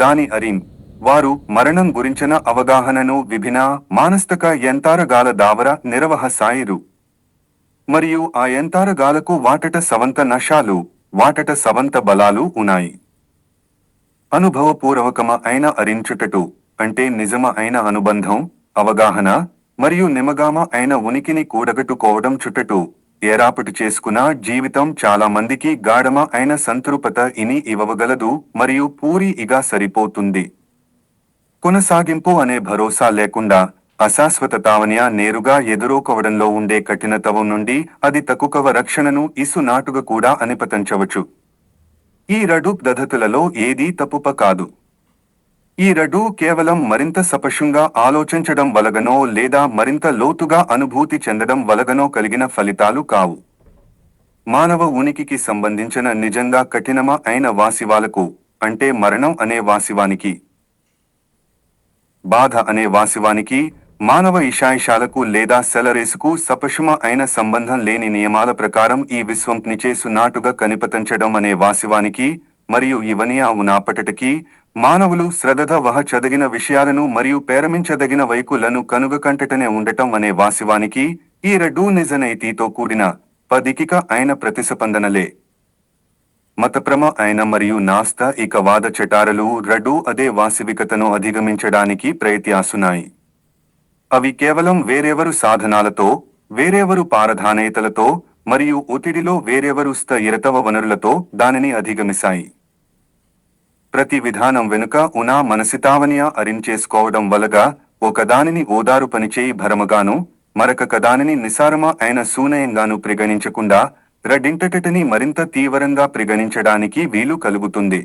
దాని అరిం వారు మరణం గురించిన అవగాహనను విభిన్న మానస్తక యంతారగాల దావర నిర్వహసాయిరు మరియు ఆ యంతారగాలకు వాటట సవంత నశాలు, వాటట సవంత బలాలు ఉన్నాయి. అనుభవపూర్వకమ అయిన అరించుటటు అంటే నిజమ అయిన అనుబంధం, అవగాహన మరియు నిమగామ అయిన ఉనికిని కూడగట్టుకోవడం చుట్టటు ఏరాపటు చేసుకున్న జీవితం చాలా మందికి గాఢమ అయిన సంతృప్త ఇని ఇవ్వగలదు మరియు పూరి ఇగా సరిపోతుంది. కొనసాగింపు అనే భరోసా లేకుండా అశాశ్వత తావన్య నేరుగా ఎదురోకోవడంలో ఉండే కఠినతవం నుండి అది తక్కువ రక్షణను ఇసు నాటుగా కూడా అనిపతించవచ్చు. ఈ రడు పద్ధతులలో ఏదీ తప్పుప కాదు. ఈ రడు కేవలం మరింత సపశంగా ఆలోచించడం వలగనో లేదా మరింత లోతుగా అనుభూతి చెందడం వలగనో కలిగిన ఫలితాలు కావు. మానవ ఉనికికి సంబంధించిన నిజంగా కఠినమ అయిన వాసివాలకు, అంటే మరణం అనే వాసివానికి, బాధ అనే వాసివానికి, మానవ ఇషాయిషాలకు లేదా సెలరేసుకు సపశుమ అయిన సంబంధం లేని నియమాల ప్రకారం ఈ విశ్వంనిచేసు నాటుగా కనిపతించడం అనే వాసివానికి, మరియు ఇవనియా ఉనాపటటికి, మానవులు శ్రద్ధ వహ చదిగిన విషయాలను మరియు పేరమించదగిన వైకులను కనుగకంటటనే ఉండటం అనే వాసివానికి, ఈ రెండు నిజనైతితో కూడిన పదికిక అయిన ప్రతిస్పందనలే. మతప్రమ అయిన మరియు నాస్త ఇక వాద చటారలు రెండు అదే వాస్తవికతను అధిగమించడానికి ప్రయత్నిస్తున్నాయి. అవి కేవలం వేరెవరు సాధనాలతో, వేరెవరు పారధానేతలతో మరియు ఒత్తిడిలో వేరెవరు స్థిరతవ వనరులతో దానిని అధిగమిస్తాయి. ప్రతి విధానం వెనుక ఉనా మనసితావనియ అరించేసుకోవడం వలగా ఒకదానిని ఓదారు పనిచేయి భరమగాను, మరొక దానిని నిసారమ అయిన సూనయంగాను పరిగణించకుండా రెండింటిని మరింత తీవ్రంగా పరిగణించడానికి వీలు కలుగుతుంది.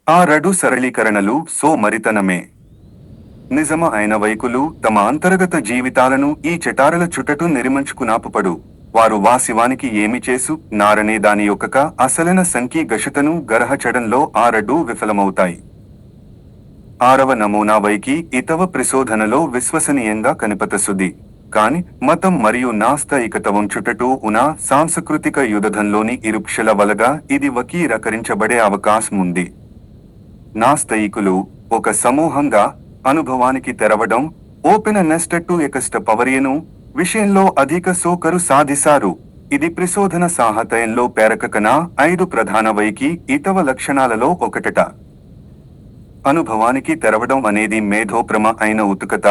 ఆ రెండు సరళీకరణలు మరితనమే. నిజమ అయిన వైకులు తమ అంతర్గత జీవితాలను ఈ చటారల చుట్టూ నిర్మించుకునాపడు. వారు వాసివానికి ఏమి చేసు నారనే దాని యొక్క అసలైన సంఖ్య గషతను గరహచడంలో ఆ రెండు విఫలమవుతాయి. ఆరవ నమూనా వైకి ఇతవ పరిశోధనలో విశ్వసనీయంగా కనిపతసుది. కాని మతం మరియు నాస్తికత్వం చుట్టూ ఉన్న సాంస్కృతిక యుద్ధంలోని ఇరుక్షల వలగా ఇది వకీరకరించబడే అవకాశం ఉంది. నాస్తికులు ఒక సమూహంగా అనుభవానికి తెరవడం, ఓపెన్ నెస్టట్టు ఎకస్ట పవర్యను విషయంలో అధిక సోకరు సాధిసారు. ఇది పరిశోధన సాహతయంలో పేరకకన 5 ప్రధాన వైకి ఇతవ లక్షణాలలో ఒకటట. అనుభవానికి తెరవడం అనేది మేధోప్రమ అయిన ఉత్సుకత,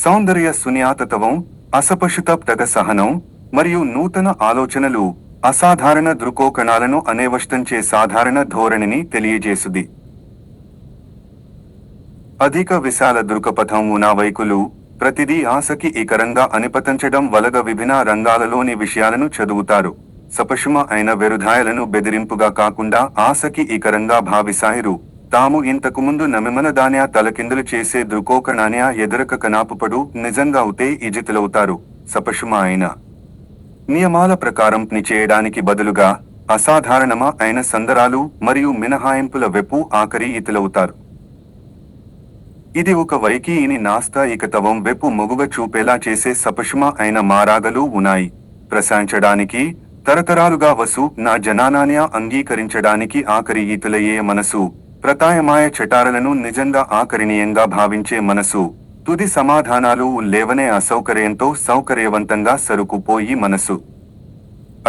సౌందర్య సున్యాతత్వం, అసపశుతప్తగ సహనం మరియు నూతన ఆలోచనలు, అసాధారణ దృక్కోణాలను అనేవష్టంచే సాధారణ ధోరణిని తెలియజేసుది. అధిక విశాల దృక్పథం ఉన్న వైకులు ప్రతిదీ ఆసక్తికరంగా అనిపతించడం వలగ విభిన్న రంగాలలోని విషయాలను చదువుతారు. సపశుమ అయిన విరుధాయలను బెదిరింపుగా కాకుండా ఆసక్తికరంగా భావిసాయిరు. తాము ఇంతకు ముందు నమిమన దాన్యా తలకిందులు చేసే దృక్కోణాన్యా ఎదురక కనాపుపడు నిజంగా అవుతే ఇజితులవుతారు. సపశుమ అయిన నియమాల ప్రకారం చేయడానికి బదులుగా అసాధారణమ అయిన సందరాలు మరియు మినహాయింపుల వెప్పు ఆఖరి ఇతులవుతారు. ఇది ఒక వైకిని నాస్తికత్వం వెప్పు మొగువ చూపేలా చేసే సపశుమ అయిన మారాగలు ఉన్నాయి. ప్రశాంచడానికి తరతరాలుగా వసు నా జనానాన్య అంగీకరించడానికి ఆఖరి ఈతులయ్యే మనసు, ప్రతాయమాయ చటారలను నిజంగా ఆకరణీయంగా భావించే మనసు, తుది సమాధానాలు లేవనే అసౌకర్యంతో సౌకర్యవంతంగా సరుకుపోయి మనసు.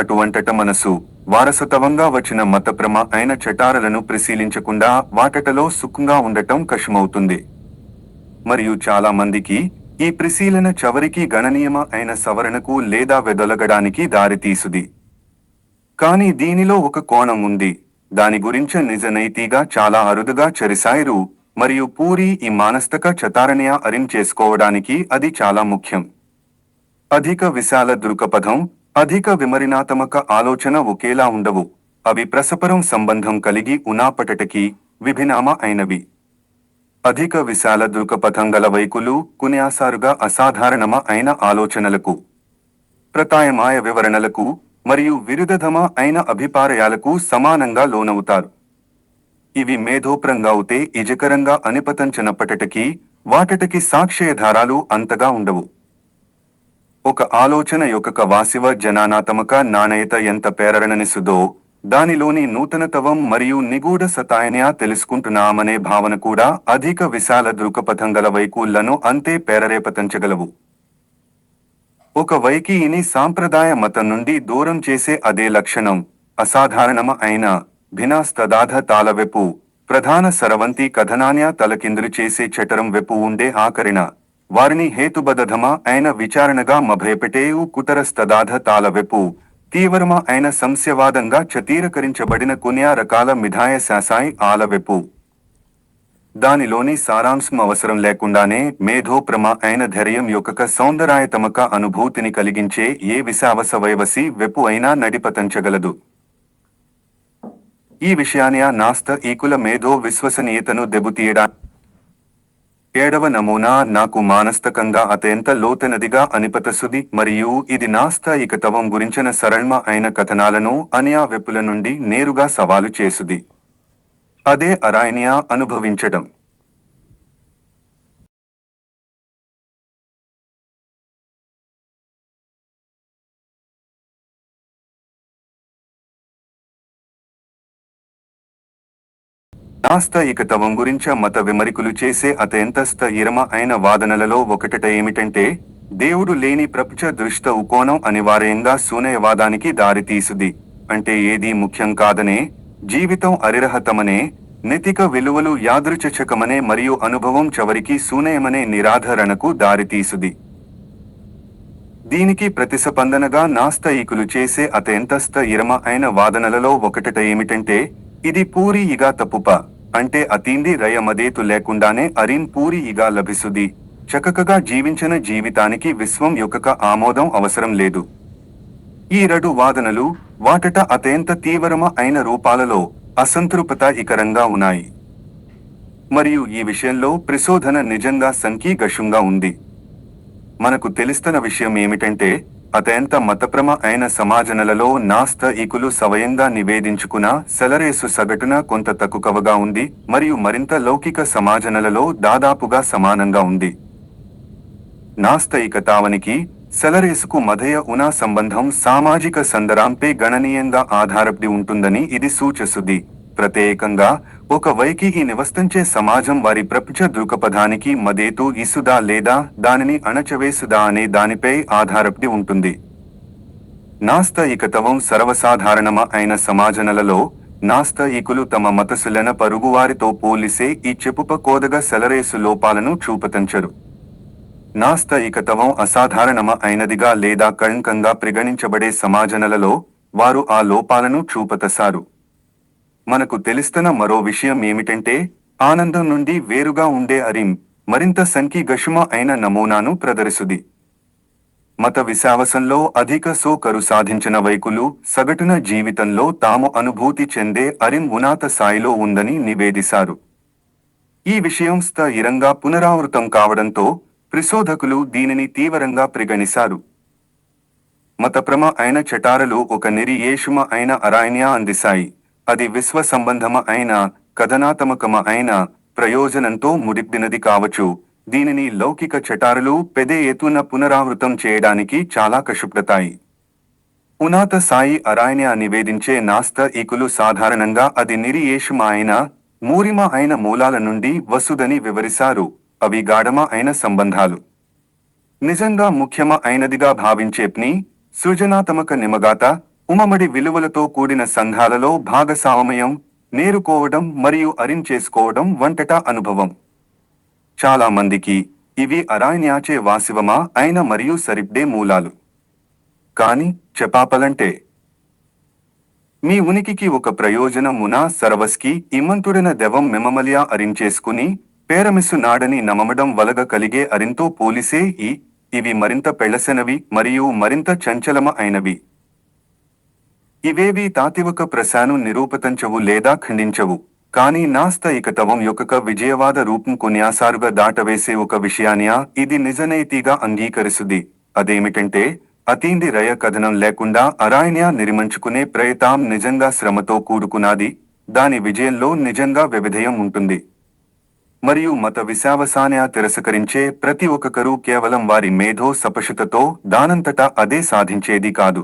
అటువంటట మనసు వారసత్వంగా వచ్చిన మతప్రమ అయిన చటారలను పరిశీలించకుండా వాటటలో సుఖంగా ఉండటం కష్టమవుతుంది. మరియు చాలా మందికి ఈ పరిశీలన చివరికి గణనీయమ అయిన సవరణకు లేదా వెదొలగడానికి దారితీసుది. కానీ దీనిలో ఒక కోణం ఉంది. దాని గురించి నిజనైతిగా చాలా అరుదుగా చరిసాయిరు మరియు పూరి ఈ మానస్తక చతారణ్య చేసుకోవడానికి అది చాలా ముఖ్యం. అధిక విశాల దృక్పథం, అధిక విమరినాత్మక ఆలోచన ఒకేలా ఉండవు. అవి పరస్పరం సంబంధం కలిగి ఉనాపటటికి విభిన్నమ అయినవి. అధిక విశాల దృక్పథం గల వైకులు కున్యాసారుగా అసాధారణమ అయిన ఆలోచనలకు, ప్రతాయమాయ వివరణలకు మరియు విరుద్ధమ అయిన అభిప్రాయాలకు సమానంగా లోనవుతారు. ఇవి మేధోప్రంగా అవుతే ఇజకరంగా అనిపతించనప్పటికీ వాటటికి సాక్ష్యాధారాలు అంతగా ఉండవు. ఒక ఆలోచన యొక్క వాసివ జనానాత్మక నాణ్యత ఎంత ప్రేరణనిసుదో దానిలోని నూతనతవం మరియు నిగూఢ సతాయన్యా తెలుసుకుంటున్నామనే భావన కూడా అధిక విశాల దృక్పథం గల వైకులను అంతే ప్రేరేపతించగలవు. ఒక వైకిని సాంప్రదాయ మతం నుండి దూరం చేసే అదే లక్షణం, అసాధారణమ అయిన భిన్నాస్తదాధ తాళవెప్పు, ప్రధాన సరవంతి కథనాన్యా తలకిందులు చేసే చటరం వెప్పు ఉండే ఆకరిన వారిని హేతుబద్ధమ అయిన విచారణగా మభయపెటేయు కుతరస్తదాధ తాళవెప్పు, తీవ్రమ అయిన సంశయవాదంగా చతీరకరించబడిన కొన్యా రకాల మిథాయ శాసాయి ఆలవెప్పు. దానిలోని సారాంశం అవసరం లేకుండానే మేధోప్రమ అయిన ధైర్యం యొక్క సౌందరాయతమక అనుభూతిని కలిగించే ఏ విశావసవైవసి వెపు అయినా నడిపతంచగలదు. ఈ విషయాన్య నాస్త ఈకుల మేధో విశ్వసనీయతను దెబ్బతీయడా. 7వ నమూనా నాకు మానస్తకంగా అత్యంత లోతైనదిగా అనిపతసుది మరియు ఇది నాస్తాయికతవం గురించిన సరళమ అయిన కథనాలను అన్యా వెప్పుల నుండి నేరుగా సవాలు చేసుది. అదే అరాయణ్య అనుభవించడం. నాస్తాయికతవం గురించ మత విమరికులు చేసే అత్యంతస్థ ఇరమ అయిన వాదనలలో ఒకటట ఏమిటంటే దేవుడు లేని ప్రపంచ దృష్ట ఉకోణం అనివార్యంగా శూన్యవాదానికి దారితీసుది. అంటే ఏదీ ముఖ్యం కాదనే, జీవితం అరిరహతమనే, నైతిక విలువలు యాదృచ్ఛికమనే మరియు అనుభవం చివరికి శూన్యమనే నిరాధరణకు దారితీసుది. దీనికి ప్రతిస్పందనగా నాస్తయికులు చేసే అత్యంతస్థ ఇరమ అయిన వాదనలలో ఒకటట ఏమిటంటే ఇది పూరి ఇగా తప్పుప. అంటే అతీంది రయమదేతు లేకుండానే అరిన్ పూరి ఇగా లభిసుది. చక్కగా జీవించిన జీవితానికి విశ్వం యొక్క ఆమోదం అవసరం లేదు. ఈ రెండు వాదనలు వాటట అత్యంత తీవ్రమ అయిన రూపాలలో అసంతృప్త ఇకరంగా ఉన్నాయి. మరియు ఈ విషయంలో పరిశోధన నిజంగా సంకీర్షంగా ఉంది. మనకు తెలుస్తున్న విషయం ఏమిటంటే అత్యంత మతప్రమ అయిన సమాజనలలో నాస్తయికులు స్వయంగా నివేదించుకున్న సెలరేసు సగటున కొంత తక్కువగా ఉంది మరియు మరింత లౌకిక సమాజనలలో దాదాపుగా సమానంగా ఉంది. నాస్తయికతావనికి సెలరేసుకు మధ్య ఉన్న సంబంధం సామాజిక సందర్భంపై గణనీయంగా ఆధారపడి ఉంటుందని ఇది సూచిస్తుంది. ప్రత్యేకంగా ఒక వైకి నివసించే సమాజం వారి ప్రపంచ దృక్పథానికి మద్దతు ఇసుదా లేదా దానిని అణచవేసుదా అనే దానిపై ఆధారపడి ఉంటుంది. నాస్తయికతవం సర్వసాధారణమ అయిన సమాజనలలో నాస్తయికులు తమ మతసులైన పరుగువారితో పోలిసే ఈ చెప్పుకోదగ సెలరేసు లోపాలను చూపతంచరు. నాస్తయికతవం అసాధారణమ అయినదిగా లేదా కళంకంగా పరిగణించబడే సమాజనలలో వారు ఆ లోపాలను చూపతసారు. మనకు తెలుస్తున్న మరో విషయం ఏమిటంటే ఆనందం నుండి వేరుగా ఉండే అరిం మరింత సంకీర్షమ అయిన నమూనాను ప్రదర్శిస్తుంది. మత విశ్వాసంలో అధిక సోకరు సాధించిన వైకులు సగటున జీవితంలో తాము అనుభూతి చెందే అరిం ఉన్నత స్థాయిలో ఉందని నివేదిశారు. ఈ విషయం స్థిరంగా పునరావృతం కావడంతో పరిశోధకులు దీనిని తీవ్రంగా పరిగణిస్తారు. మతప్రమ అయిన చటారలు ఒక నిరీయేషమ అయిన అరాయణ్య అందిశాయి. అది విశ్వ సంబంధమ అయిన కథనాత్మకమ అయిన ప్రయోజనంతో ముడిపడినది కావచ్చు. దీనిని లౌకిక చటారలు పెద్ద ఎత్తున పునరావృతం చేయడానికి చాలా కష్టపడతాయి. ఉన్నత స్థాయి అరాయణ్య నివేదించే నాస్తయికులు సాధారణంగా అది నిరీయేషమ అయిన మూరిమ అయిన మూలాల నుండి వసుదని వివరిస్తారు. అవి గాఢమ అయిన సంబంధాలు. నిజంగా ముఖ్యమ అయినదిగా భావించేప్ని సృజనాత్మక నిమగాత ఉమ్మడి విలువలతో కూడిన సంఘాలలో భాగస్వామ్యం, నేరుకోవడం మరియు అరించేసుకోవడం వంటట అనుభవం. చాలా మందికి ఇవి అరాయణ్యాచే వాసివమా అయిన మరియు సరిగ్డే మూలాలు. కాని చెప్పాలంటే మీ ఉనికికి ఒక ప్రయోజనం ఉనా సర్వస్కి ఇమ్మంతుడిన దెవం మెమమలియా అరించేసుకుని పేరమిస్సు నాడని నమ్మడం వలగ కలిగే అరింతో పోలిసే ఇవి మరింత పెళ్లసెనవి మరియు మరింత చంచలమ అయినవి. ఇవేవి తాత్విక ప్రశాను నిరూపతంచవు లేదా ఖండించవు. కానీ నాస్తయికతవం యొక్క విజయవాద రూపం కొన్యాసారుగా దాటవేసే ఒక విషయాన్య ఇది నిజనైతిగా అంగీకరిస్తుంది. అదేమిటంటే అతీంది రయ కథనం లేకుండా అరాయణ్య నిర్మించుకునే ప్రయత్నం నిజంగా శ్రమతో కూడుకున్నది. దాని విజయంలో నిజంగా వివిధయం ఉంటుంది. మరియు మత విశ్వాసాన్య తిరస్కరించే ప్రతి ఒక్కరు కేవలం వారి మేధో సపశుతతో దానంతటా అదే సాధించేది కాదు.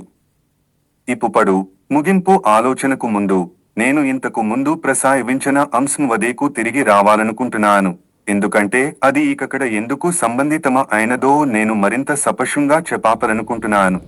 ఇప్పుడు ముగింపు ఆలోచనకు ముందు నేను ఇంతకు ముందు ప్రస్తావించిన అంశం వదేకు తిరిగి రావాలనుకుంటున్నాను. ఎందుకంటే అది ఇక్కడ ఎందుకు సంబంధితమ అయినదో నేను మరింత సపశంగా చెప్పాలనుకుంటున్నాను.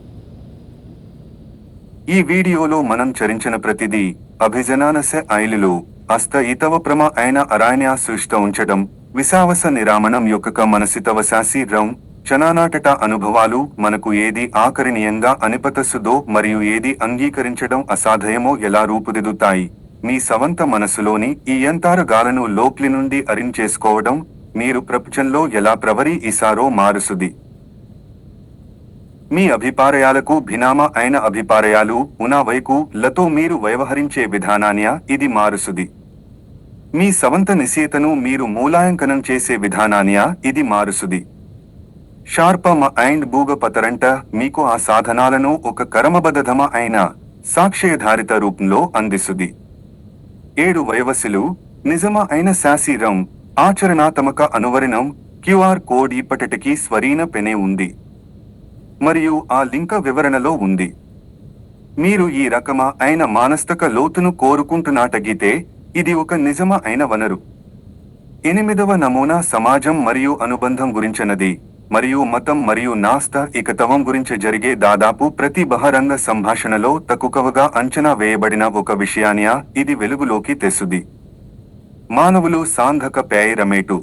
ఈ వీడియోలో మనం చరించిన ప్రతిదీ అభిజనానసె ఐలులు అస్తయితవప్రమ అయిన అరాయణ్య సృష్ట ఉంచడం, విశ్వాస నిరామణం యొక్క మనసితవశాసి రం చనానాటట అనుభవాలు మనకు ఏది ఆకరణీయంగా అనిపతసుదో మరియు ఏది అంగీకరించడం అసాధ్యమో ఎలా రూపుదిద్దుతాయి. మీ సవంత మనసులోని ఈ యంతారగాలను లోక్లి నుండి అరించేసుకోవడం మీరు ప్రపంచంలో ఎలా ప్రవహిస్తారో మారుస్తుంది. మీ అభిప్రాయాలకు భిన్నమ అయిన అభిప్రాయాలు ఉన్న వైకులతో మీరు వ్యవహరించే విధానాన్ని ఇది మారుస్తుంది. మీ సవంత నిశ్చయతను మీరు మూల్యాంకనం చేసే విధానాన్ని ఇది మారుస్తుంది. షార్ప మైండ్ భూగపతరంట మీకు ఆ సాధనాలను ఒక కర్మబద్ధమ అయిన సాక్ష్యధారిత రూపంలో అందిస్తుంది. 7 వయవస్సులు నిజమ అయిన శాస్త్రీయం ఆచరణాత్మక అనువరణం క్యూఆర్ కోడ్ ఇప్పటికీ స్వరీన పెనే ఉంది మరియు ఆ లింక వివరణలో ఉంది. మీరు ఈ రకమ అయిన మానసిక లోతును కోరుకుంటున్నట్లయితే ఇది ఒక నిజమ అయిన వనరు. 8వ నమూనా సమాజం మరియు అనుబంధం గురించినది మరియు మతం మరియు నాస్తికత్వం గురించి జరిగే దాదాపు ప్రతి బహిరంగ సంభాషణలో తక్కువగా అంచనా వేయబడిన ఒక విషయాన్ని ఇది వెలుగులోకి తెస్తుంది. మానవులు సాంఘిక ప్రేరణమేటు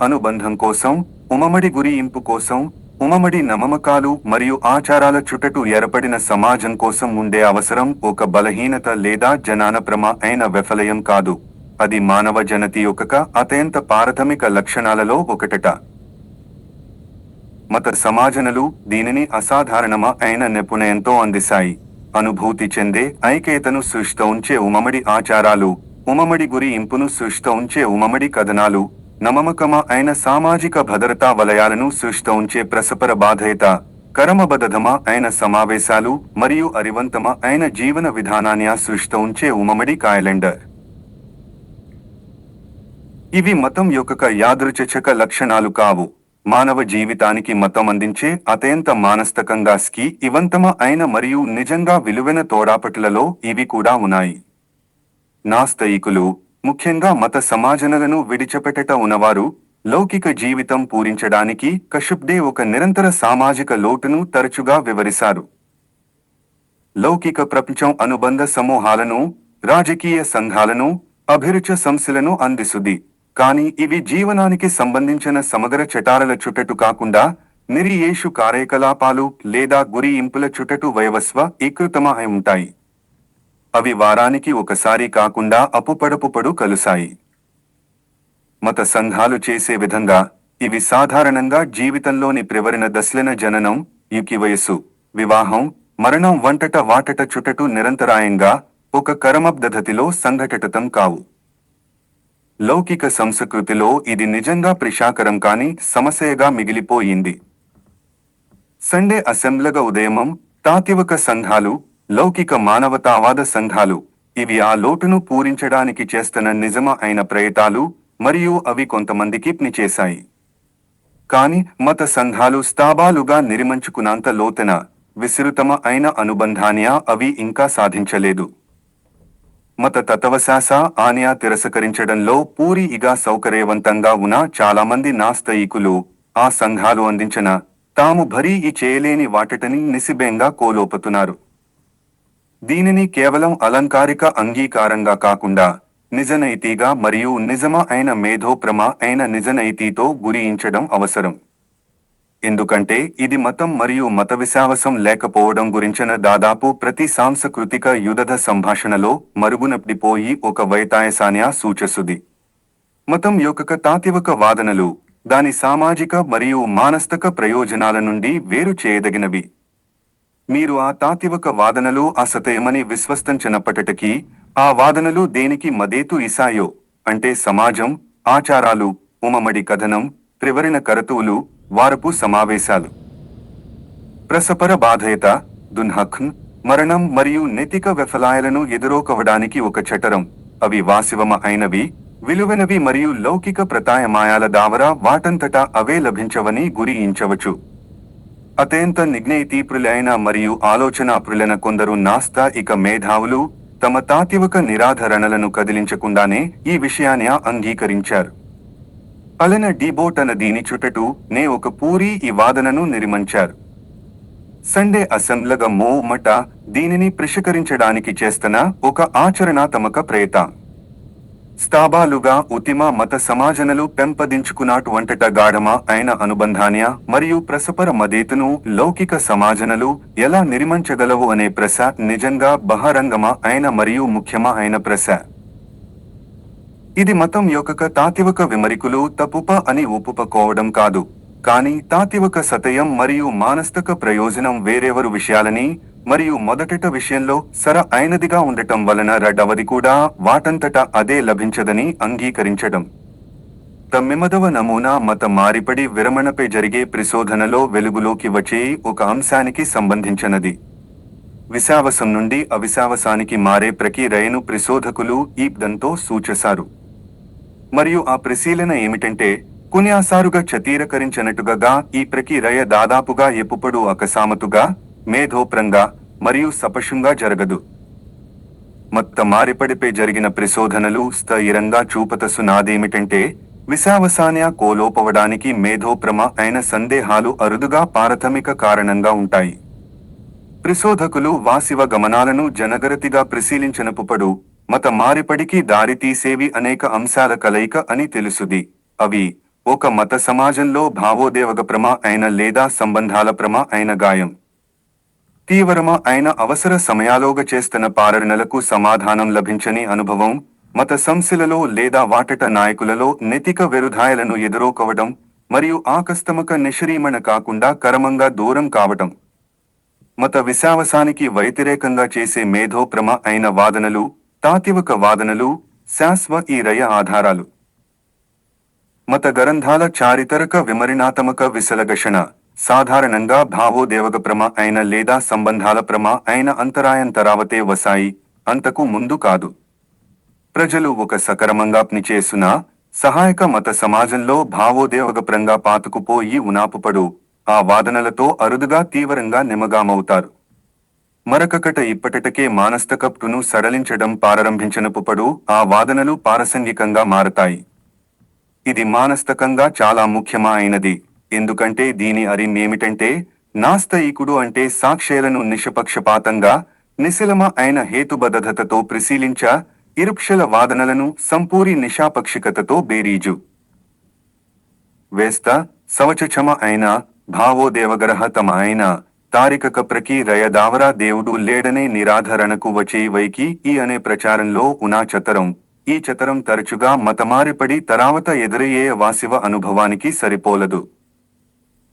అనుబంధం కోసం, ఉమ్మడి గురింపు కోసం, ఉమ్మడి నమ్మకాలు మరియు ఆచారాల చుట్టూ ఏర్పడిన సమాజం కోసం ఉండే అవసరం ఒక బలహీనత లేదా జనానప్రమ అయిన వైఫల్యం కాదు. అది మానవ జనతి యొక్క అత్యంత ప్రాథమిక లక్షణాలలో ఒకటట. మత సమాజనలు దీనిని అసాధారణమ అయిన నిపుణయంతో అందిస్తాయి. అనుభూతి చెందే ఐక్యతను సృష్టించే ఉమ్మడి ఆచారాలు, ఉమ్మడి గురింపును సృష్టించే ఉమ్మడి కథనాలు, నమ్మకమ అయిన సామాజిక భద్రతా వలయాలను సృష్టించే పరస్పర బాధ్యత, కర్మబద్ధమ అయిన సమావేశాలు మరియు అరివంతమ అయిన జీవన విధానాన్ని సృష్టించే ఉమ్మడి క్యాలెండర్. ఇవి మతం యొక్క యాదృచ్ఛిక లక్షణాలు కావు. మానవ జీవితానికి మతం అందించే అత్యంత మానసికంగా ఇవంతమ అయిన మరియు నిజంగా విలువైన తోడాపట్లలో ఇవి కూడా ఉన్నాయి. నాస్తికులు, ముఖ్యంగా మత సమాజనలను విడిచిపెట్టట ఉన్నవారు, లౌకిక జీవితం పూరించడానికి కశుబ్దే ఒక నిరంతర సామాజిక లోటును తరచుగా వివరిస్తారు. లౌకిక ప్రపంచం అనుబంధ సమూహాలను, రాజకీయ సంఘాలను, అభిరుచి సంస్థలను అందిస్తుంది. కానీ ఇవి జీవనానికి సంబంధించిన సమగ్ర చటారల చుట్టూ కాకుండా నిరీయేషు కార్యకలాపాలు లేదా గురింపుల చుట్టూ వ్యవస్థీకృతమై ఉంటాయి. అవి వారానికి ఒకసారి కాకుండా అప్పుడప్పుడు కలుస్తాయి. మత సంఘాలు చేసే విధంగా ఇవి సాధారణంగా జీవితంలోని ప్రవరణ దశలైన జననం, యుక్తి వయస్సు, వివాహం, మరణం వంటట వాటట చుట్టూ నిరంతరాయంగా ఒక కర్మబద్ధతిలో సంఘటితం కావు. లౌకిక సంస్కృతిలో ఇది నిజంగా ప్రశాకరం కాని సమస్యగా మిగిలిపోయింది. సండే అసెంబ్లీగా ఉదయమం, తాత్విక సంఘాలు, లౌకిక మానవతావాద సంఘాలు ఇవి ఆ లోటును పూరించడానికి చేస్తున్న నిజమ అయిన ప్రయత్నాలు మరియు అవి కొంతమందికి పనిచేశాయి. కాని మత సంఘాలు స్థాబాలుగా నిర్మించుకున్నంత లోతన విస్తృతమ అయిన అనుబంధాన్ని అవి ఇంకా సాధించలేదు. మత తత్వశాస ఆన్య తిరస్కరించడంలో పూరిగా సౌకర్యవంతంగా ఉన్న చాలామంది నాస్తికులు ఆ సంఘాలు అందించిన తాము భరీ చేయలేని వాటిని నిస్సిబేంగా కోల్పోతున్నారు. దీనిని కేవలం అలంకారిక అంగీకారంగా కాకుండా నిజనైతిగా మరియు నిజమ అయిన మేధోప్రమ అయిన నిజనైతితో గురించడం అవసరం. ఎందుకంటే ఇది మతం మరియు మత విశ్వాసం లేకపోవడం గురించిన దాదాపు ప్రతి సాంస్కృతిక యుద్ధ సంభాషణలో మరుగునపడిపోయి ఒక వైతాయసాన్ని సూచిస్తుంది. మతం యొక్క తాత్విక వాదనలు దాని సామాజిక మరియు మానసిక ప్రయోజనాల నుండి వేరు చేయదగినవి. మీరు ఆ తాత్విక వాదనలు అసత్యమని విశ్వసించినప్పటికీ ఆ వాదనలు దేనికి మద్దతు ఇస్తాయో అంటే సమాజం, ఆచారాలు, ఉమ్మడి కథనం, త్రివరణ కరతువులు, వారపు సమావేశాలు, పరస్పర బాధ్యత, దున్హక్న్, మరణం మరియు నైతిక వైఫల్యాలను ఎదుర్కోవడానికి ఒక చట్టం. అవి వాస్తవమ అయినవి, విలువైనవి మరియు లౌకిక ప్రత్యామ్నాయాల ద్వారా వాటంతటా అవే లభించవని గురించవచ్చు. అత్యంత నిగ్నైతిప్రులైన మరియు ఆలోచనాప్రులైన కొందరు నాస్తిక మేధావులు తమ తాత్విక నిరాధరణలను కదిలించకుండానే ఈ విషయాన్ని అంగీకరించారు. అలెన డిబోట్ అన్న దీని చుట్టూ నే ఒక పూరి ఈ వాదనను నిర్మించారు. సండే అసెంబ్లీగా మట దీనిని పరిష్కరించడానికి చేస్తున్న ఒక ఆచరణాత్మక ప్రయత్నం. స్థాబాలుగా ఉతిమ మత సమాజనలు పెంపదించుకున్నటువంటట గాఢమ అయిన అనుబంధాన్య మరియు ప్రసపర మదేతును లౌకిక సమాజనలు ఎలా నిర్మించగలవు అనే ప్రశ్న నిజంగా బహిరంగమ అయిన మరియు ముఖ్యమ అయిన ప్రశ్న. ఇది మతం యొక్క తాత్విక విమరికులు తప్పుప అని ఒప్పుకోవడం కాదు, కానీ తాత్విక సతయం మరియు మానసిక ప్రయోజనం వేరెవరు విషయాలని మరియు మొదట విషయంలో సర అయినదిగా ఉండటం వలన రెండవది కూడా వాటంతట అదే లభించదని అంగీకరించడం. తమ్మిమదవ నమూనా మత మారిపడి విరమణపై జరిగే పరిశోధనలో వెలుగులోకి వచ్చే ఒక అంశానికి సంబంధించినది. విశ్వాసం నుండి అవిశ్వాసానికి మారే ప్రక్రియను పరిశోధకులు ఈ దంతో సూచిస్తారు. మరియు ఆ పరిశీలన ఏమిటంటే, కొన్నిసారుగా చతీరకరించినట్టుగా ఈ ప్రక్రియ దాదాపుగా ఎప్పుడు అకస్మాత్తుగా, మేధోప్రంగా మరియు సపశంగా జరగదు. మత మారిపడిపై జరిగిన పరిశోధనలు స్థిరంగా చూపుతున్నదేమిటంటే, విశ్వాసాన్ని కోల్పోవడానికి మేధోప్రమ అయిన సందేహాలు అరుదుగా ప్రాథమిక కారణంగా ఉంటాయి. పరిశోధకులు వాసివ గమనాలను జనగరతిగా పరిశీలించినప్పుడు మత మారిపడికి దారితీసేవి అనేక అంశాల కలయిక అని తెలుసుది. అవి ఒక మత సమాజంలో భావోద్వేగ ప్రమ అయిన లేదా సంబంధాల ప్రమ అయిన గాయం, తీవ్రమ అయిన అవసర సమయాలోగా చేస్తున్న పాలనలకు సమాధానం లభించని అనుభవం, మత సంస్థలలో లేదా వాటట నాయకులలో నైతిక విరుద్ధాయలను ఎదుర్కోవడం మరియు ఆకస్మిక నిష్క్రమణ కాకుండా క్రమంగా దూరం కావటం. మత విశ్వాసానికి వ్యతిరేకంగా చేసే మేధోప్రమ అయిన వాదనలు, తాత్విక వాదనలు, శాస్త్రీయ ఆధారాలు. మత గ్రంథాల చారిత్రక విమర్శనాత్మక విశ్లేషణ సాధారణంగా భావోద్వేగ ప్రమ అయిన లేదా సంబంధాల ప్రమ అయిన అంతరాయంతరావతే వసాయి, అంతకు ముందు కాదు. ప్రజలు ఒక సక్రమంగా పనిచేస్తున్న సహాయక మత సమాజంలో భావోద్వేగపరంగా పాతుకుపోయి ఉనాపుపడు ఆ వాదనలతో అరుదుగా తీవ్రంగా నిమగ్నమవుతారు. మరొకట ఇప్పటికే మానసికప్టును సడలించడం ప్రారంభించినప్పుడు ఆ వాదనలు ప్రాసంగికంగా మారతాయి. ఇది మానసికంగా చాలా ముఖ్యమైనది, ఎందుకంటే దీని అర్థం ఏమిటంటే, నాస్తికుడు అంటే సాక్ష్యాలను నిష్పక్షపాతంగా, నిశ్చలమ అయిన హేతుబద్ధతతో పరిశీలించ ఇరుపక్షల వాదనలను సంపూర్ణ నిష్పాక్షికతతో బేరీజు వేస్త సవచమ అయిన భావోద్వేగరహితమ అయిన తారికక ప్రక్రియ దావరా దేవుడు లేడనే నిరాధరణకు వచ్చే వైకి ఈ అనే ప్రచారంలో ఉన్నా చతరం. ఈ చతరం తరచుగా మతమారిపడి తరావత ఎదురయ్యే వాసివ అనుభవానికి సరిపోలదు.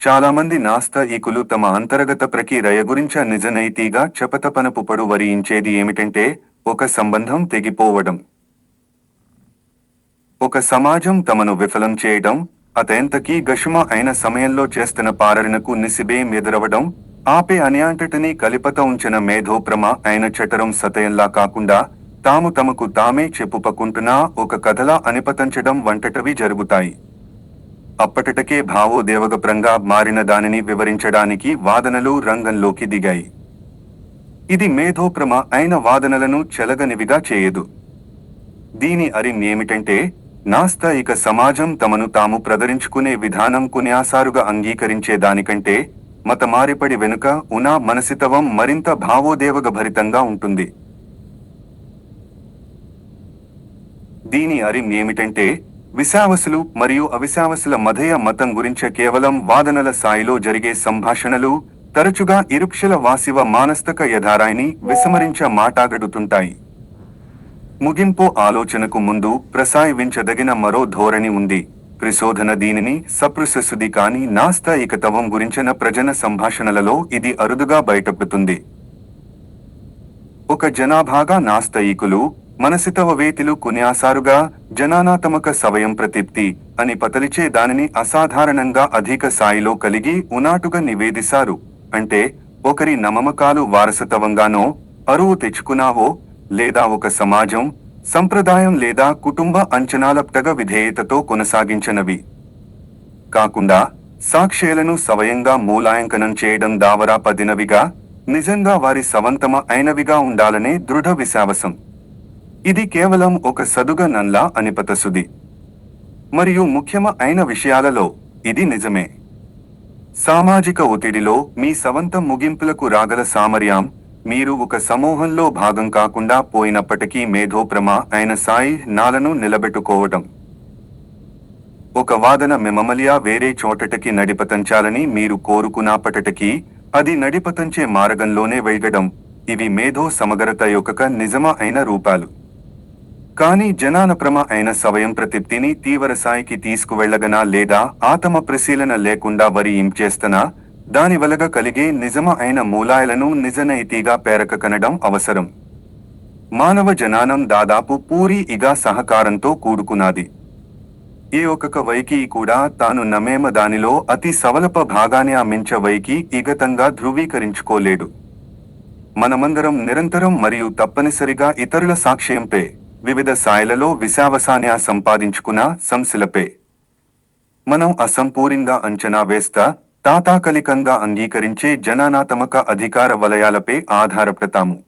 చాలామంది నాస్తికులు తమ అంతర్గత ప్రక్రియ గురించ నిజనైతిగా చెప్పతపనపుపడు వరించేది ఏమిటంటే, ఒక సంబంధం తెగిపోవడం, ఒక సమాజం తమను విఫలం చేయడం, అతెంతకీ గషుమ అయిన సమయంలో చేస్తున్న పాలనకు నిసిబేం ఎదురవడం, ఆపే అన్యాంటటినీ కలిపత ఉంచిన మేధోప్రమ అయిన చటరం సతయంలా కాకుండా తాము తమకు తామే చెప్పుకుంటున్నా ఒక కథలా అనిపతించడం వంటటవి జరుగుతాయి. అప్పటికే భావోద్వేగపరంగా మారిన దానిని వివరించడానికి వాదనలు రంగంలోకి దిగాయి. ఇది మేధోప్రమ అయిన వాదనలను చెలగనివిగా చేయదు. దీని అర్థం ఏమిటంటే, నాస్తిక సమాజం తమను తాము ప్రదరించుకునే విధానం కొన్నిసారుగా అంగీకరించే దానికంటే మత మారిపడి వెనుక ఉన్న మనసితవం మరింత భావోద్వేగభరితంగా ఉంటుంది. దీని అర్థం ఏమిటంటే, విశ్వాసులు మరియు అవిశ్వాసుల మధ్య మతం గురించి కేవలం వాదనల స్థాయిలో జరిగే సంభాషణలు తరచుగా ఇరుపక్షల వాసివ మానసిక యథారాయిని విస్మరించ మాటాగడుతుంటాయి. ముగింపు ఆలోచనకు ముందు ప్రసాయించదగిన మరో ధోరణి ఉంది. పరిశోధన దీనిని సప్రశసుది కాని నాస్తికత్వం గురించిన ప్రజల సంభాషణలలో ఇది అరుదుగా బయటపడుతుంది. ఒక జనాభాగా నాస్తికులు, మనసితవవేత్తలు కొన్నిసారుగా జనానాత్మక స్వయం ప్రతిప్తి అని పతలిచే దానిని అసాధారణంగా అధిక స్థాయిలో కలిగి ఉన్నట్టుగా నివేదిస్తారు. అంటే ఒకరి నమ్మకాలు వారసత్వంగానో అరువు తెచ్చుకున్నావో, లేదా ఒక సమాజం, సంప్రదాయం లేదా కుటుంబ అంచనాలపటగా విధేయతతో కొనసాగించినవి కాకుండా సాక్ష్యాలను స్వయంగా మూల్యాంకనం చేయడం దావరా పదినవిగా, నిజంగా వారి సవంతమ అయినవిగా ఉండాలనే దృఢ విశ్వాసం. ఇది కేవలం ఒక సదుగ నన్లా అనిపతసుది. మరియు ముఖ్యమ అయిన విషయాలలో ఇది నిజమే. సామాజిక ఒత్తిడిలో మీ సవంతం ముగింపులకు రాగల సామర్యం, మీరు ఒక సమూహంలో భాగం కాకుండా పోయినప్పటికీ మేధోప్రమ అయిన సాయి నాలను నిలబెట్టుకోవటం. ఒక వాదన మిమ్మల్ని వేరే చోటటికి నడిపతంచాలని మీరు కోరుకున్నప్పటికీ అది నడిపతంచే మార్గంలోనే వేయడం. ఇవి మేధో సమగ్రత యొక్క నిజమ అయిన రూపాలు. కానీ జనానప్రమ అయిన స్వయం ప్రతిప్తిని తీవ్ర స్థాయికి తీసుకువెళ్లగనా లేదా ఆత్మ పరిశీలన లేకుండా వరి చేస్తనా దాని వలగ కలిగే నిజమ అయిన మూలాయలను నిజనైతిగా పేరక కనడం అవసరం. మానవ జనానం దాదాపు పూరిగా సహకారంతో కూడుకున్నది. ఏ ఒక్కొక్క వైకి కూడా తాను నమ్మేమ దానిలో అతి సవలప భాగాన్ని మించ వైకి ఇగతంగా ధృవీకరించుకోలేడు. మనమందరం నిరంతరం మరియు తప్పనిసరిగా ఇతరుల సాక్ష్యంపై వివిధ స్థాయిలలో విశ్వాసాన్ని సంపాదించుకున్న సంశలపై మనం అసంపూర్ణంగా అంచనా వేస్తా తాతాకలికంగా అంగీకరించే జనానాత్మక అధికార వలయాలపై ఆధారపడతాము.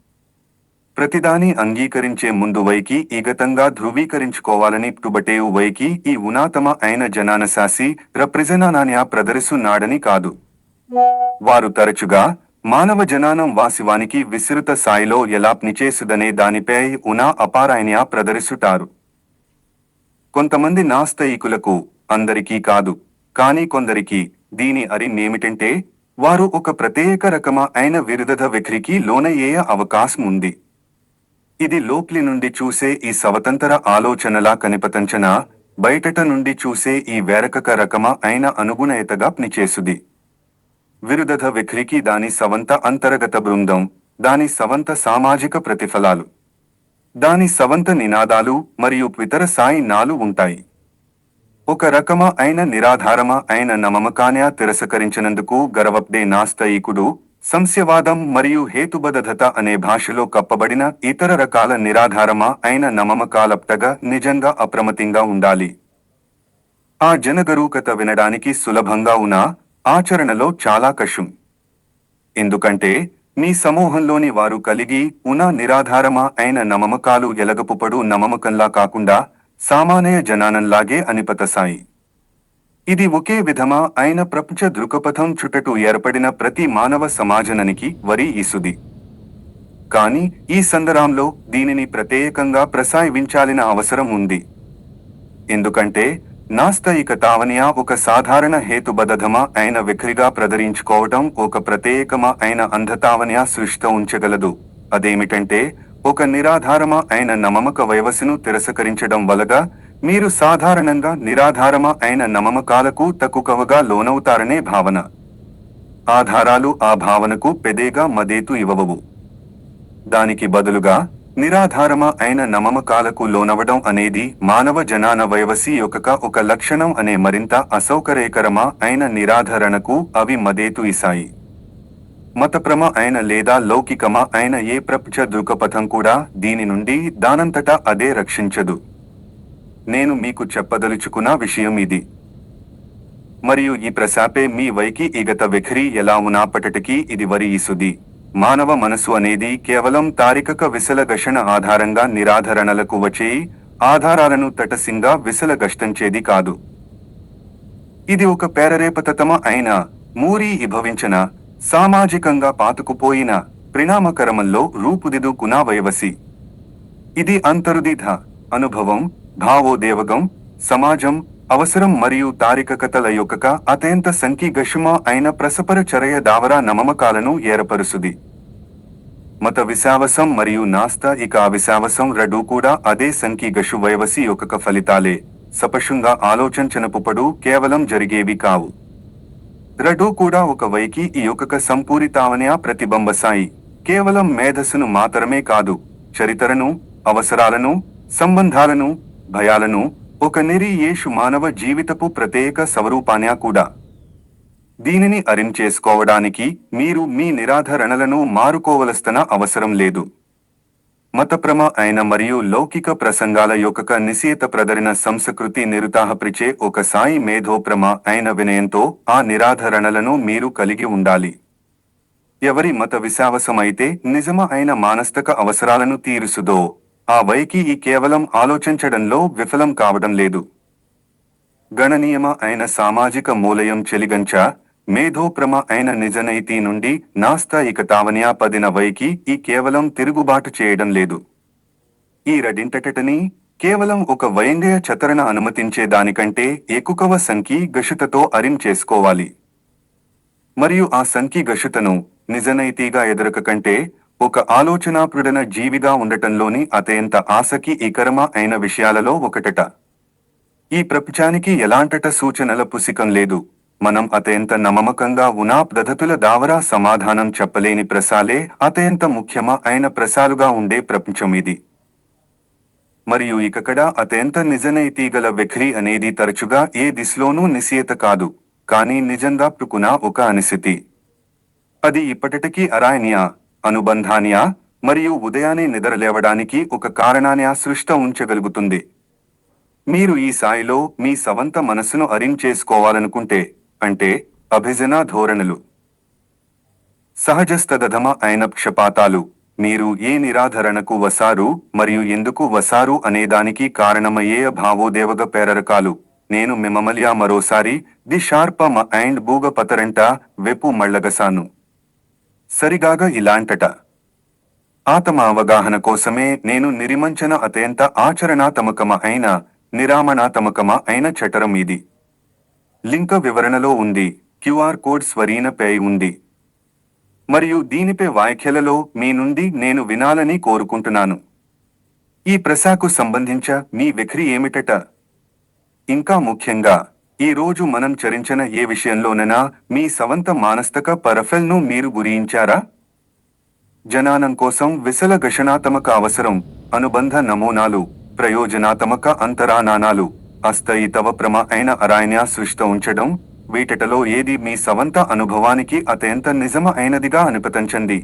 ప్రతిదాని అంగీకరించే ముందు వైకి ఈగతంగా ధృవీకరించుకోవాలని టుబటేవు వైకి ఈ ఉనాతమ అయిన జనానశాసి రప్రజనానాన్యా ప్రదర్శిస్తున్నాడని కాదు. వారు తరచుగా మానవ జనానం వాసివానికి విస్తృత స్థాయిలో ఎలా నిచేసుదనే దానిపై ఉనా అపారాయణ్యా ప్రదర్శిస్తారు. కొంతమంది నాస్తికులకు, అందరికీ కాదు కానీ కొందరికి, దీని అరినేమిటంటే వారు ఒక ప్రత్యేక రకమ అయిన విరుద్ధ వైఖరికి లోనయ్యే అవకాశం ఉంది. ఇది లోపలి నుండి చూసే ఈ స్వతంత్ర ఆలోచనలా కనిపతంచనా బయటట నుండి చూసే ఈ వేరొక రకమ అయిన అనుగుణయతగా పనిచేసుది. విరుద్ధ వైఖరికి దాని స్వంత అంతర్గత బృందం, దాని స్వంత సామాజిక ప్రతిఫలాలు, దాని స్వంత నినాదాలు మరియు ఇతర స్థాయి నాలు ఉంటాయి. ఒక రకమ అయిన నిరాధారమ అయిన నమ్మకాన్ని తిరస్కరించినందుకు గర్వపడే నాస్తికుడు సంశయవాదం మరియు హేతుబద్ధత అనే భాషలో కప్పబడిన ఇతర రకాల నిరాధారమ అయిన నమ్మకాలప్తగా నిజంగా అప్రమత్తంగా ఉండాలి. ఆ జనగరూకత వినడానికి సులభంగా ఉన్నా ఆచరణలో చాలా కష్టం. ఎందుకంటే మీ సమూహంలోని వారు కలిగి ఉన్న నిరాధారమ అయిన నమ్మకాలు ఎలగపుపడు నమ్మకంలా కాకుండా సామాన్య జనానంలాగే అనిపతసాయి. ఇది ఒకే విధమా అయిన ప్రపంచ దృక్పథం చుట్టూ ఏర్పడిన ప్రతి మానవ సమాజానికి వరి ఇసుది. కానీ ఈ సందర్భంలో దీనిని ప్రత్యేకంగా ప్రస్తావించాల్సిన అవసరం ఉంది. ఎందుకంటే నాస్తికతావనియా ఒక సాధారణ హేతుబద్ధమ అయిన విక్రిగా ప్రదరించుకోవటం ఒక ప్రత్యేకమ అయిన అంధతావనియా సృష్టి ఉంచగలదు. అదేమిటంటే ఒక నిరాధారమ అయిన నమ్మక వ్యవస్థను తిరస్కరించడం వలన మీరు సాధారణంగా నిరాధారమ అయిన నమ్మకాలకు తక్కువగా లోనవుతారనే భావన. ఆధారాలు ఆ భావనకు పెద్దగా మద్దతు ఇవ్వవు. దానికి బదులుగా నిరాధారమ అయిన నమ్మకాలకు లోనవడం అనేది మానవ జనాన వ్యవస్థ యొక్క ఒక లక్షణం అనే మరింత అసౌకర్యకరమ అయిన నిరాధరణకు అవి మద్దతు ఇస్తాయి. మతప్రమ అయిన లేదా లౌకికమ అయిన ఏ ప్రపంచ దృక్పథం కూడా దీని నుండి దానంతటా అదే రక్షించదు. నేను మీకు చెప్పదలుచుకున్న విషయం ఇది. మరియు ఈ ప్రశాపే మీ వైకి ఈగత విఖరి ఎలా ఉన్నప్పటికీ ఇది వరి ఇసుది. మానవ మనసు అనేది కేవలం తారికక విసలగషణ ఆధారంగా నిరాధరణలకు వచ్చే ఆధారాలను తటసింగా విసలగష్టంచేది కాదు. ఇది ఒక పేరరేపతమ అయిన మూరి ఇభవించిన సామాజికంగా పాతుకుపోయిన పరిణామకరమంలో రూపుదిద్దుకున్న వ్యవసి. ఇది అంతర్దీధ అనుభవం, భావోద్వేగం, సమాజం, అవసరం మరియు తారికకతల యొక్క అత్యంత సంకీర్షమ అయిన ప్రసపర చర్య దావరా నమ్మకాలను ఏర్పరుసుది. మత విశ్వాసం మరియు నాస్తిక అవిశ్వాసం రెండూ కూడా అదే సంకీర్ష వ్యవసి యొక్క ఫలితాలే. స్పష్టంగా ఆలోచించనప్పుడు కేవలం జరిగేవి కావు. రెండూ కూడా ఒక వైకి ఈ యొక్క సంపూరితావనియా ప్రతిబింబసాయి. కేవలం మేధస్సును మాత్రమే కాదు, చరిత్రను, అవసరాలను, సంబంధాలను, భయాలను, ఒక నిరీయేషు మానవ జీవితపు ప్రత్యేక స్వరూపాన్యా కూడా. దీనిని చేసుకోవడానికి మీరు మీ నిరాధరణలను మారుకోవలసిన అవసరం లేదు. మతప్రమ అయిన మరియు లౌకిక ప్రసంగాల యొక్క నిశేత ప్రదరణ సంస్కృతి నిరుతాహపరిచే ఒక సాయి మేధోప్రమ అయిన వినయంతో ఆ నిరాధరణలను మీరు కలిగి ఉండాలి. ఎవరి మత విశ్వాసమైతే నిజమ అయిన మానసిక అవసరాలను తీరుసుదో ఆ వైకి ఈ కేవలం ఆలోచించడంలో విఫలం కావడం లేదు. గణనీయమ అయిన సామాజిక మూలయం చెలిగంచ మేధోక్రమ అయిన నిజనైతి నుండి నాస్తిక తావన్యా పదిన వైకి ఈ కేవలం తిరుగుబాటు చేయడం లేదు. ఈ రెండింటటని కేవలం ఒక వైంగయ చతరణ అనుమతించే దానికంటే ఎక్కువ సంఖ్య గషుతతో అరిం చేసుకోవాలి. మరియు ఆ సంఖ్య గషుతను నిజనైతిగా ఎదురక కంటే ఒక ఆలోచనాపృడన జీవిగా ఉండటంలోని అత్యంత ఆసక్తికరమ అయిన విషయాలలో ఒకటట. ఈ ప్రపంచానికి ఎలాంటట సూచనల పుసికం లేదు. మనం అత్యంత నమ్మకంగా ఉన్నా పద్ధతుల దావరా సమాధానం చెప్పలేని ప్రశ్నలే అత్యంత ముఖ్యమ అయిన ప్రశ్నలుగా ఉండే ప్రపంచం ఇది. మరియు ఇక్కడ అత్యంత నిజనైతిగల వ్యక్తి అనేది తరచుగా ఏ దిశలోనూ నిశ్చయిత కాదు, కానీ నిజంగా పుకున ఒక అనిశ్చితి. అది ఇప్పటికీ అరాయనియా, అనుబంధానియా మరియు ఉదయాన్నే నిద్రలేవడానికి ఒక కారణాన్ని సృష్టి ఉంచగలుగుతుంది. మీరు ఈ స్థాయిలో మీ సవంత మనసును అరిం చేసుకోవాలనుకుంటే, అంటే అభిజన ధోరణులు, సహజస్థదధమ అయిన పక్షపాతాలు, మీరు ఏ నిరాధరణకు వసారు మరియు ఎందుకు వసారు అనేదానికి కారణమయ్యే భావోదేవగ పేరరకాలు. నేను మిమ్మల్ని మరోసారి ది షార్ప మ అండ్ బూగ పతరంట వెపు మళ్ళగసాను. సరిగాగా ఇలాంటట. ఆతమ అవగాహన కోసమే నేను నిరిమంచన అత్యంత ఆచరణాత్మకమ అయిన నిరామణాత్మకమ అయిన చటరం ఇది. లింక వివరణలో ఉంది. క్యూఆర్ కోడ్ స్వరీనపై ఉంది. మరియు దీనిపై వ్యాఖ్యలలో మీ నుండి నేను వినాలని కోరుకుంటున్నాను. ఈ ప్రశ్నకు సంబంధించ మీ వైఖరి ఏమిటట? ఇంకా ముఖ్యంగా, ఈ రోజు మనం చరించిన ఏ విషయంలోనైనా మీ సవంత మానసిక పరఫెల్ను మీరు గురించారా? జనానం కోసం విశల గషణాత్మక అవసరం, అనుబంధ నమూనాలు, ప్రయోజనాత్మక అంతరానానాలు, అస్థయితవప్రమ అయిన అరాయణ్య సృష్టి ఉంచడం, వీటిలో ఏది మీ సవంత అనుభవానికి అత్యంత నిజమ అయినదిగా అనిపించండి.